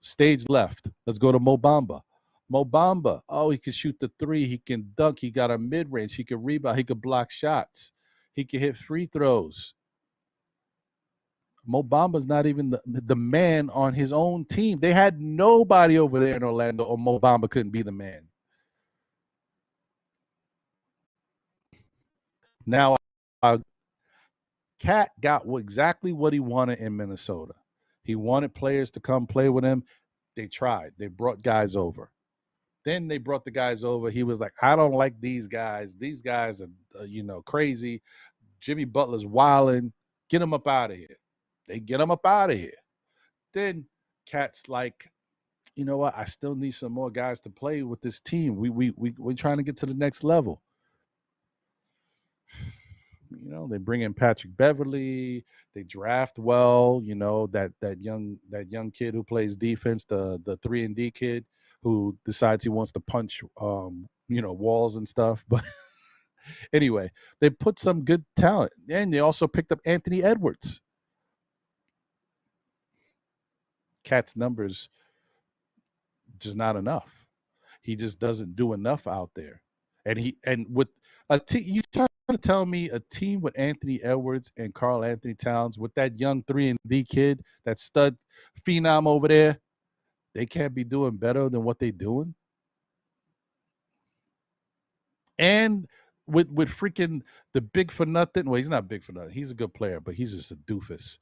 Stage left. Let's go to Mo Bamba. Mo Bamba, he can shoot the three. He can dunk. He got a mid-range. He can rebound. He could block shots. He can hit free throws. Mo Bamba's not even the man on his own team. They had nobody over there in Orlando, or Mo Bamba couldn't be the man. Now, Cat got exactly what he wanted in Minnesota. He wanted players to come play with him. They tried. They brought guys over. Then they brought the guys over. He was like, I don't like these guys. These guys are, crazy. Jimmy Butler's wilding. Get him up out of here. They get him up out of here. Then Cat's like, you know what? I still need some more guys to play with this team. We're trying to get to the next level. They bring in Patrick Beverly. They draft well. That young kid who plays defense, the 3-and-D kid who decides he wants to punch walls and stuff. But anyway, they put some good talent, and they also picked up Anthony Edwards. Cat's numbers just not enough. He just doesn't do enough out there. And with a team, you trying to tell me a team with Anthony Edwards and Karl Anthony Towns, with that young 3-and-D kid, that stud phenom over there, they can't be doing better than what they're doing? And with freaking the big for nothing. Well, he's not big for nothing. He's a good player, but he's just a doofus.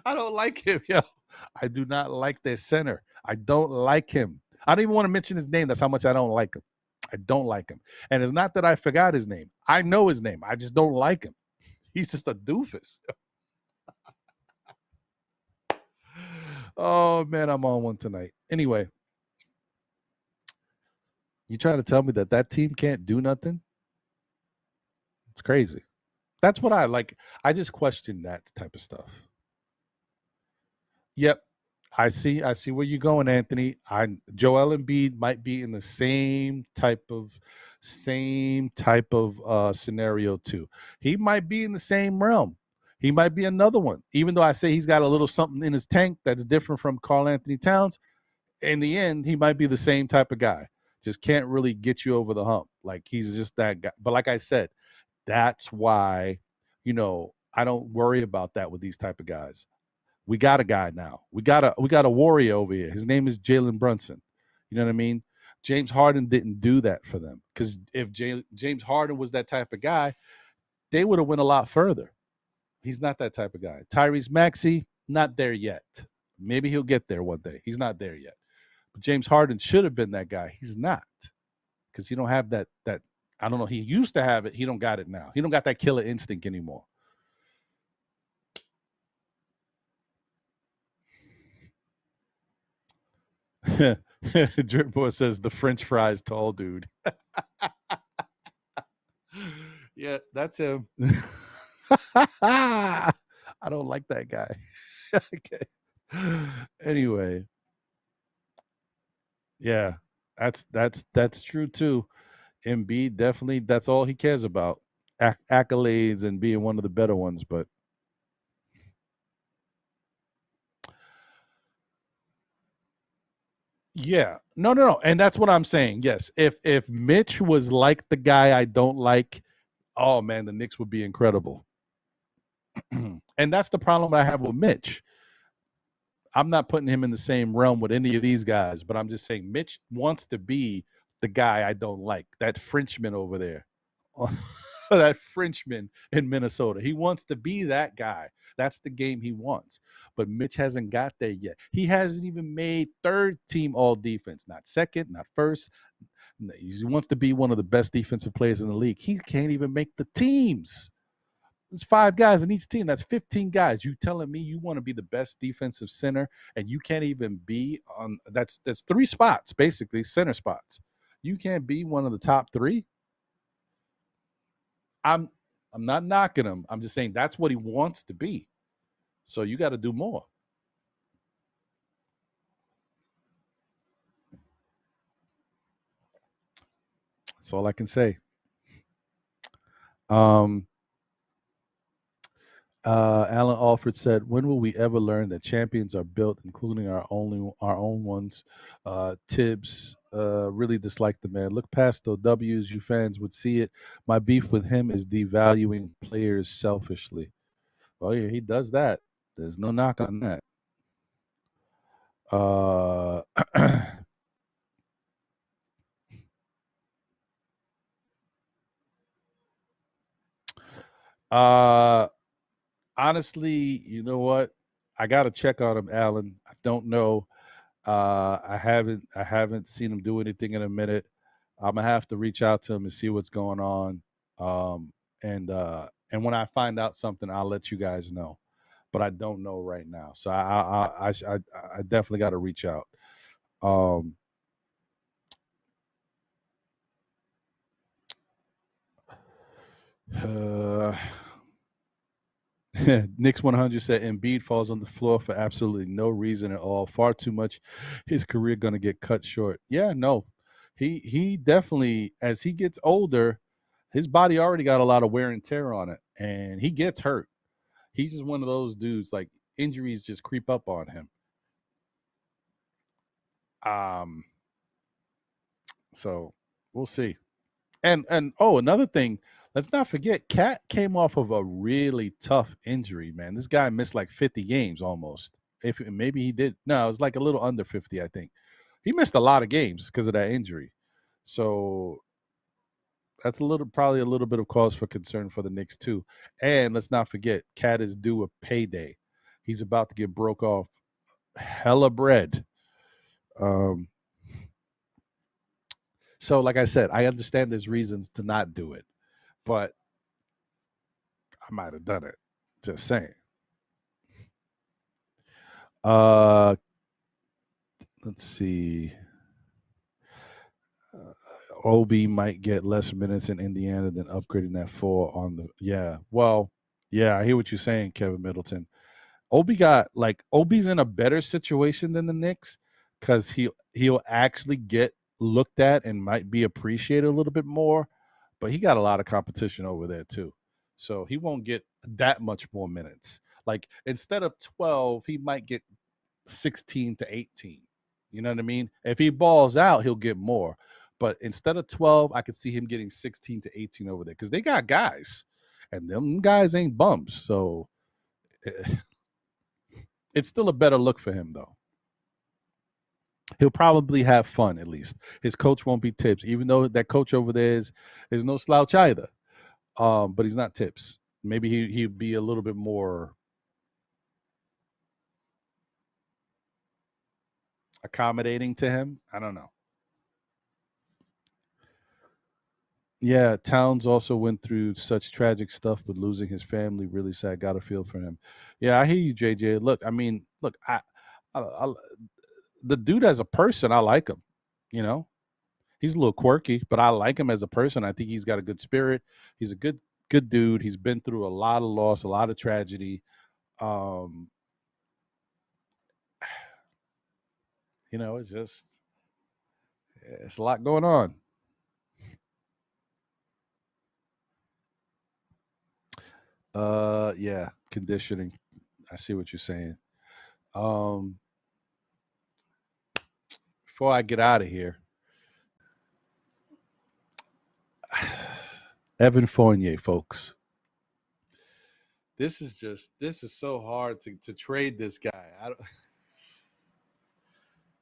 I don't like him, yo. I do not like their center. I don't like him. I don't even want to mention his name. That's how much I don't like him. I don't like him. And it's not that I forgot his name. I know his name. I just don't like him. He's just a doofus. Oh, man, I'm on one tonight. Anyway, you trying to tell me that team can't do nothing? It's crazy. That's what I like. I just question that type of stuff. Yep. I see where you're going, Anthony. Joel Embiid might be in the same type of scenario too. He might be in the same realm. He might be another one. Even though I say he's got a little something in his tank that's different from Karl Anthony Towns, in the end, he might be the same type of guy. Just can't really get you over the hump. Like, he's just that guy. But like I said, that's why, I don't worry about that with these type of guys. We got a guy now. We got a warrior over here. His name is Jalen Brunson. You know what I mean? James Harden didn't do that for them, because if James Harden was that type of guy, they would have went a lot further. He's not that type of guy. Tyrese Maxey, not there yet. Maybe he'll get there one day. He's not there yet. But James Harden should have been that guy. He's not, because he don't have that. I don't know. He used to have it. He don't got it now. He don't got that killer instinct anymore. Dripboy says the French fries tall dude. Yeah, that's him. I don't like that guy. Okay. Anyway, yeah, that's true too. Embiid definitely, that's all he cares about. Accolades and being one of the better ones, but yeah. No. And that's what I'm saying. Yes. If Mitch was like the guy I don't like, oh man, the Knicks would be incredible. And that's the problem I have with Mitch. I'm not putting him in the same realm with any of these guys, but I'm just saying Mitch wants to be the guy I don't like, that Frenchman over there. That Frenchman in Minnesota. He wants to be that guy. That's the game he wants. But Mitch hasn't got there yet. He hasn't even made third team all defense, not second, not first. He wants to be one of the best defensive players in the league. He can't even make the teams. There's 5 guys in each team. That's 15 guys. You telling me you want to be the best defensive center and you can't even be on that's 3 spots, basically, center spots. You can't be one of the top 3. I'm not knocking him. I'm just saying that's what he wants to be. So you got to do more. That's all I can say. Alan Alford said, "When will we ever learn that champions are built, including our own ones?" Tibbs really dislike the man. Look past the W's. You fans would see it. My beef with him is devaluing players selfishly. Oh yeah, he does that. There's no knock on that. Uh, honestly, you know what? I got to check on him, Alan. I don't know. I haven't seen him do anything in a minute. I'm gonna have to reach out to him and see what's going on. And when I find out something, I'll let you guys know. But I don't know right now, so I definitely got to reach out. Um, uh, Knicks 100 said Embiid falls on the floor for absolutely no reason at all. Far too much. His career going to get cut short. Yeah, no. He definitely, as he gets older, his body already got a lot of wear and tear on it, and he gets hurt. He's just one of those dudes, like injuries just creep up on him. Um, so we'll see. And oh, another thing, let's not forget, Cat came off of a really tough injury, man. This guy missed like 50 games almost. If maybe he did, no, it was like a little under 50, I think. He missed a lot of games because of that injury. So that's probably a little bit of cause for concern for the Knicks too. And let's not forget, Cat is due a payday. He's about to get broke off hella bread. Um, so like I said, I understand there's reasons to not do it, but I might have done it. Just saying. Uh, let's see. Obi might get less minutes in Indiana than upgrading that four on the. Yeah. Well, yeah, I hear what you're saying, Kevin Middleton. Obi's in a better situation than the Knicks because he'll actually get looked at and might be appreciated a little bit more, but he got a lot of competition over there too. So he won't get that much more minutes. Like instead of 12, he might get 16 to 18. You know what I mean? If he balls out, he'll get more. But instead of 12, I could see him getting 16 to 18 over there because they got guys, and them guys ain't bums. So it's still a better look for him, though. He'll probably have fun at least. His coach won't be Tips, even though that coach over there is no slouch either. But he's not Tips. Maybe he'd be a little bit more accommodating to him. I don't know. Yeah, Towns also went through such tragic stuff with losing his family. Really sad. Got a feel for him. Yeah, I hear you, JJ. Look, I mean, look, I the dude as a person, I like him. You know, he's a little quirky, but I like him as a person. I think he's got a good spirit. He's a good dude. He's been through a lot of loss, a lot of tragedy. Um, it's just it's a lot going on. Yeah, conditioning. I see what you're saying. Um, before I get out of here, Evan Fournier, folks. This is so hard to trade this guy.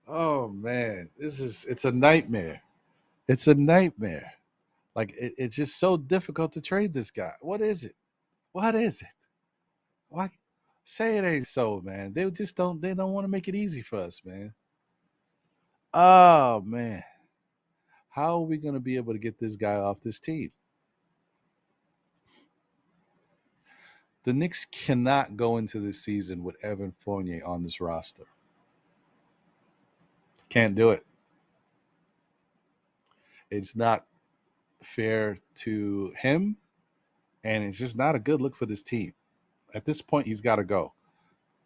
Oh man, it's a nightmare. It's a nightmare. Like it's just so difficult to trade this guy. What is it? What is it? Why say it ain't so, man? They don't want to make it easy for us, man. Oh man. How are we gonna be able to get this guy off this team? The Knicks cannot go into this season with Evan Fournier on this roster. Can't do it. It's not fair to him, and it's just not a good look for this team. At this point, he's got to go.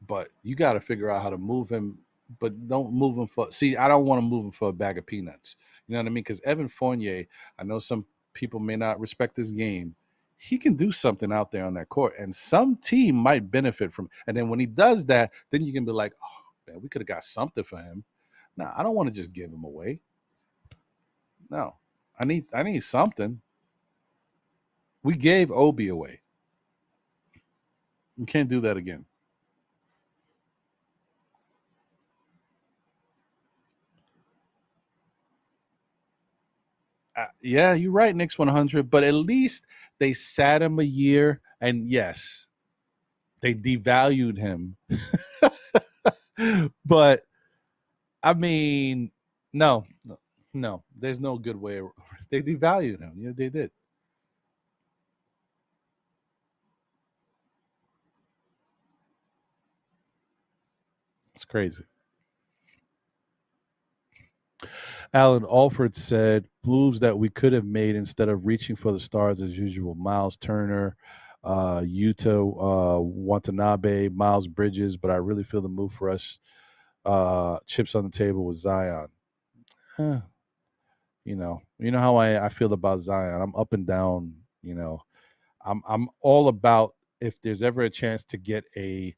But you got to figure out how to move him but don't move him for. See, I don't want to move him for a bag of peanuts. You know what I mean? Because Evan Fournier, I know some people may not respect this game. He can do something out there on that court, and some team might benefit from. And then when he does that, then you can be like, "Oh man, we could have got something for him." No, I don't want to just give him away. No, I need something. We gave Obi away. We can't do that again. Yeah, you're right, Knicks 100, but at least they sat him a year, and yes, they devalued him. But I mean, no, no, no, there's no good way. They devalued him. Yeah, they did. It's crazy. Alan Alford said moves that we could have made instead of reaching for the stars as usual. Miles Turner, Yuta Watanabe, Miles Bridges, but I really feel the move for us chips on the table with Zion. Huh. You know how I feel about Zion. I'm up and down. I'm all about if there's ever a chance to get a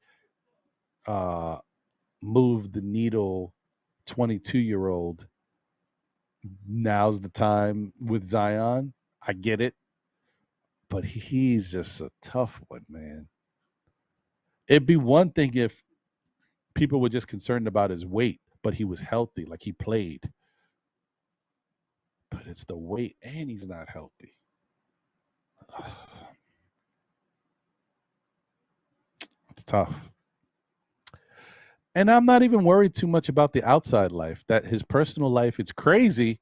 uh, move the needle 22-year-old. Now's the time with Zion. I get it, but he's just a tough one, man. It'd be one thing if people were just concerned about his weight, but he was healthy, like he played. But it's the weight, and he's not healthy. It's tough. And I'm not even worried too much about the outside life. That his personal life, it's crazy,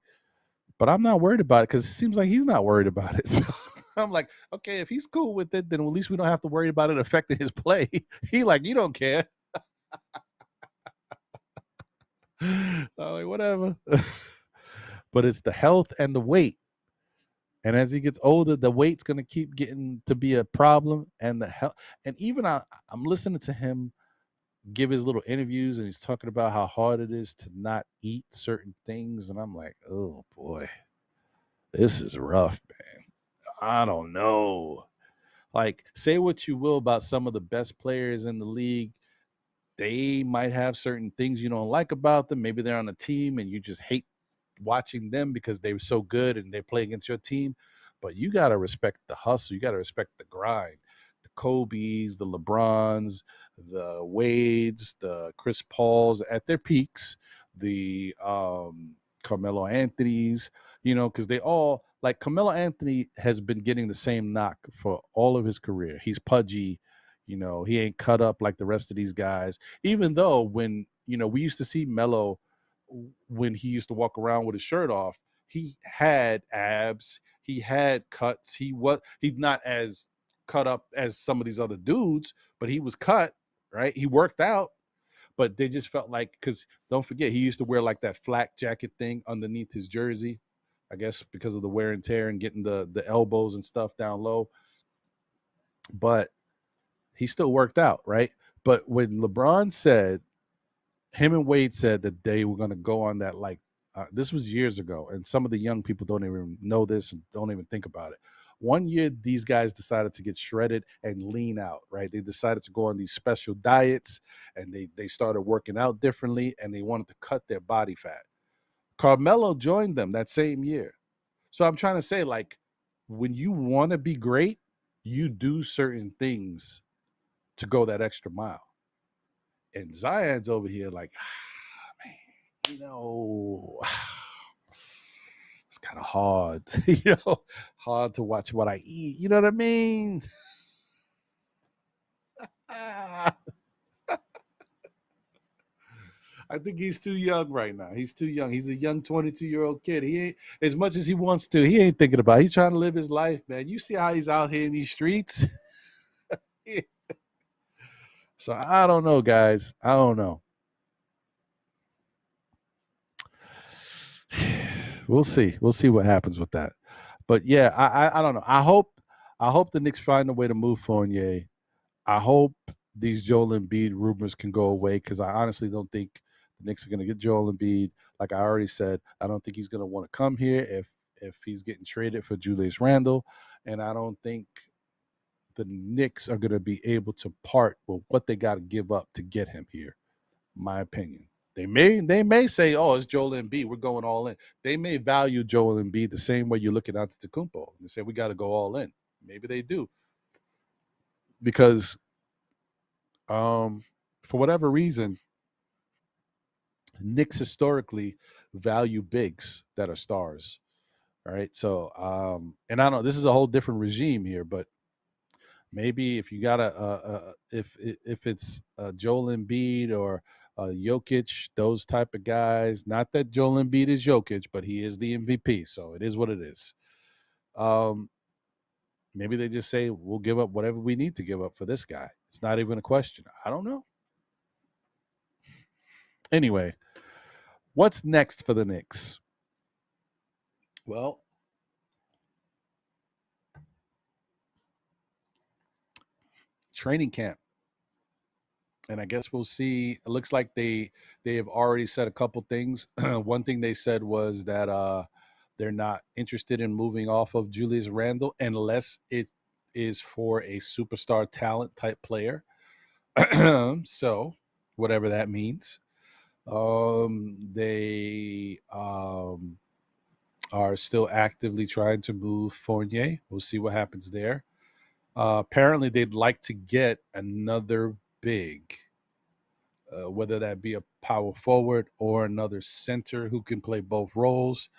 but I'm not worried about it because it seems like he's not worried about it. So I'm like, okay, if he's cool with it, then at least we don't have to worry about it affecting his play. He like, you don't care. I'm like, whatever. But it's the health and the weight. And as he gets older, the weight's gonna keep getting to be a problem. And the health, and even I'm listening to him give his little interviews, and he's talking about how hard it is to not eat certain things, and I'm like, oh boy, this is rough, man. I don't know. Like, say what you will about some of the best players in the league, they might have certain things you don't like about them. Maybe they're on a team and you just hate watching them because they were so good and they play against your team. But you got to respect the hustle. You got to respect the grind. The Kobe's, the LeBrons, the Wades, the Chris Pauls at their peaks, the Carmelo Anthony's, because they all, like, Carmelo Anthony has been getting the same knock for all of his career. He's pudgy. He ain't cut up like the rest of these guys. Even though when, we used to see Melo when he used to walk around with his shirt off, he had abs, he had cuts. He's not as cut up as some of these other dudes, but he was cut, right? He worked out, but they just felt like, because don't forget, he used to wear like that flak jacket thing underneath his jersey, I guess because of the wear and tear and getting the elbows and stuff down low. But he still worked out, right? But when LeBron said, him and Wade said that they were going to go on that, like, this was years ago, and some of the young people don't even know this and don't even think about it. One year, these guys decided to get shredded and lean out, right? They decided to go on these special diets, and they started working out differently, and they wanted to cut their body fat. Carmelo joined them that same year. So I'm trying to say, like, when you want to be great, you do certain things to go that extra mile. And Zion's over here like, man, you know, it's kind of hard, hard to watch what I eat. You know what I mean? I think he's too young right now. He's too young. He's a young 22-year-old kid. He ain't, as much as he wants to, he ain't thinking about it. He's trying to live his life, man. You see how he's out here in these streets? So I don't know, guys. I don't know. We'll see. We'll see what happens with that. But yeah, I don't know. I hope the Knicks find a way to move Fournier. I hope these Joel Embiid rumors can go away, because I honestly don't think The Knicks are going to get Joel Embiid. Like I already said, I don't think he's going to want to come here if he's getting traded for Julius Randle, and I don't think the Knicks are going to be able to part with what they got to give up to get him here. My opinion. They may say, "Oh, it's Joel Embiid. We're going all in." They may value Joel Embiid the same way you look at Antetokounmpo. They say we got to go all in. Maybe they do, because for whatever reason, Knicks historically value bigs that are stars. All right, so and I know this is a whole different regime here, but maybe if you got if it's Joel Embiid or Jokic, those type of guys. Not that Joel Embiid is Jokic, but he is the MVP, so it is what it is. Maybe they just say we'll give up whatever we need to give up for this guy. It's not even a question. I don't know. Anyway, what's next for the Knicks? Well, training camp. And I guess we'll see. It looks like they have already said a couple things. One thing they said was that they're not interested in moving off of Julius Randle unless it is for a superstar talent type player. So whatever that means. They are still actively trying to move Fournier. We'll see what happens there. Apparently, they'd like to get another big, whether that be a power forward or another center who can play both roles,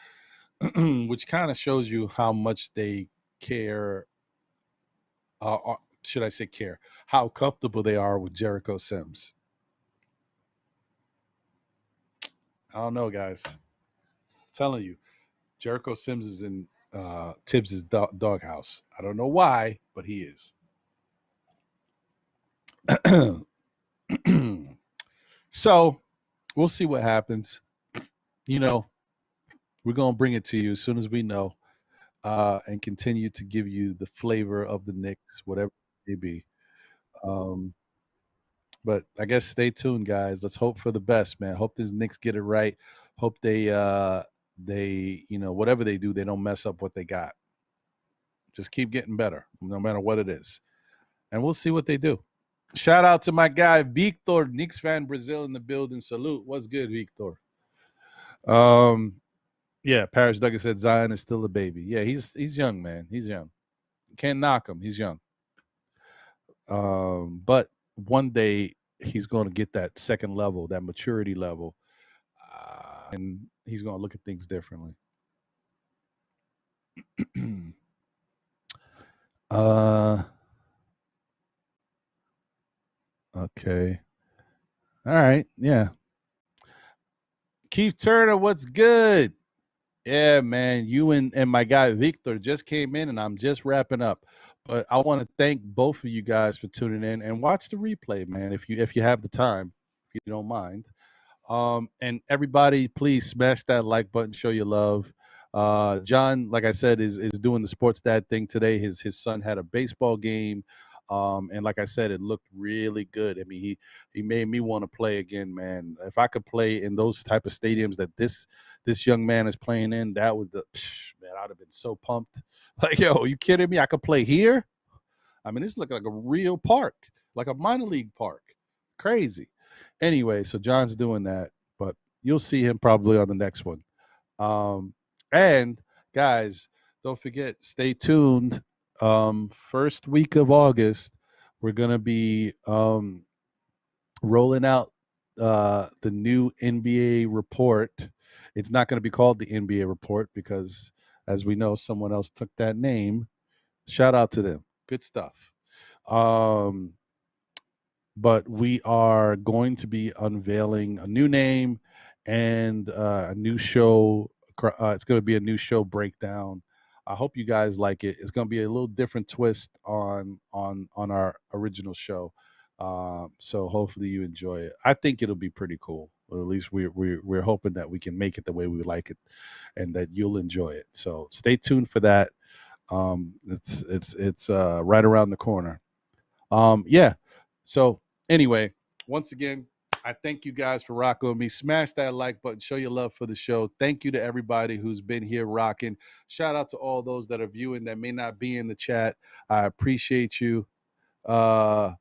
which kind of shows you how much they care. Should I say care? How comfortable they are with Jericho Sims. I don't know, guys. I'm telling you, Jericho Sims is in Tibbs' doghouse. I don't know why, but he is. So we'll see what happens. You know, we're going to bring it to you as soon as we know, and continue to give you the flavor of the Knicks, whatever it may be. But I guess stay tuned, guys. Let's hope for the best, man. Hope these Knicks get it right. Hope they whatever they do, they don't mess up what they got. Just keep getting better, no matter what it is. And we'll see what they do. Shout out to my guy Victor, Knicks fan Brazil in the building. Salute. What's good, Victor? Yeah, Paris Douglas said Zion is still a baby. Yeah, he's young, man. He's young. Can't knock him. He's young. But one day he's going to get that second level, that maturity level, and he's going to look at things differently. Okay. All right. Yeah. Keith Turner, what's good? Yeah, man. You and my guy Victor just came in, and I'm just wrapping up. But I want to thank both of you guys for tuning in and watch the replay, man. If you have the time, if you don't mind. And everybody, please smash that like button, show your love. John, like I said, is doing the sports dad thing today. His son had a baseball game. And like I said, it looked really good. I mean, he made me want to play again, man. If I could play in those type of stadiums that this young man is playing in, that would, man, I'd have been so pumped. Like, yo, you kidding me? I could play here? I mean, this looked like a real park, like a minor league park. Crazy. Anyway, so John's doing that, but you'll see him probably on the next one. And guys, don't forget, stay tuned. First week of August, we're gonna be rolling out the new NBA report. It's not going to be called the NBA report because, as we know, someone else took that name. Shout out to them. Good stuff. But we are going to be unveiling a new name and a new show. It's going to be a new show breakdown. I hope you guys like it. It's going to be a little different twist on our original show. So hopefully you enjoy it. I think it'll be pretty cool. Or at least we're hoping that we can make it the way we like it, and that you'll enjoy it. So stay tuned for that. It's right around the corner. Yeah. So anyway, once again, I thank you guys for rocking with me. Smash that like button. Show your love for the show. Thank you to everybody who's been here rocking. Shout out to all those that are viewing that may not be in the chat. I appreciate you. Hey,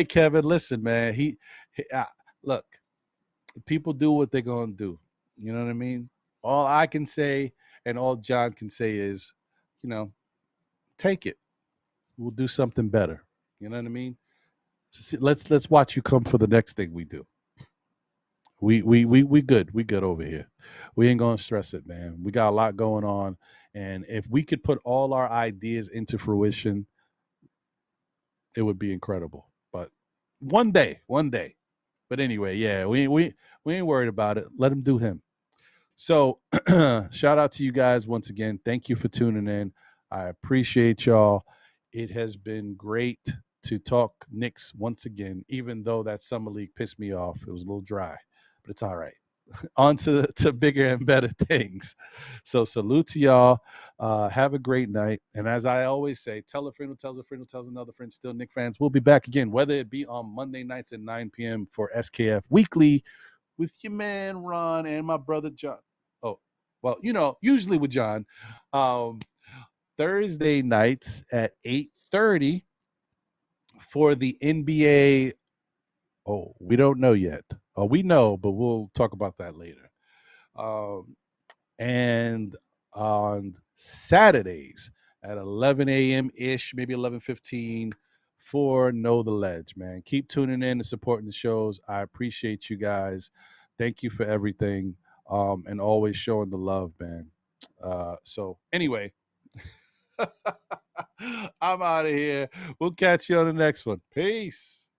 Kevin, listen, man. Look, people do what they're going to do. You know what I mean? All I can say and all John can say is, take it. We'll do something better. You know what I mean? Let's watch you come for the next thing we do. We good. We good over here. We ain't gonna stress it, man. We got a lot going on, and if we could put all our ideas into fruition, it would be incredible. But one day. But anyway, yeah, we ain't worried about it. Let him do him. So shout out to you guys once again. Thank you for tuning in. I appreciate y'all. It has been great to talk Knicks once again, even though that summer league pissed me off. It was a little dry, but it's all right. On to bigger and better things. So salute to y'all. Have a great night. And as I always say, tell a friend who tells a friend who tells another friend. Still Knicks fans. We'll be back again, whether it be on Monday nights at 9 p.m. for SKF Weekly with your man Ron and my brother John. Oh, well, usually with John. Thursday nights at 8:30 for the NBA. Oh, we don't know yet. Oh, we know, but we'll talk about that later. And on Saturdays at 11 a.m.-ish, maybe 11:15 for Know the Ledge, man. Keep tuning in and supporting the shows. I appreciate you guys. Thank you for everything, and always showing the love, man. So anyway, I'm out of here. We'll catch you on the next one. Peace.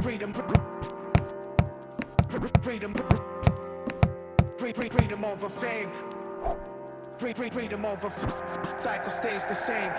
Freedom over fame. Freedom over cycle stays the same.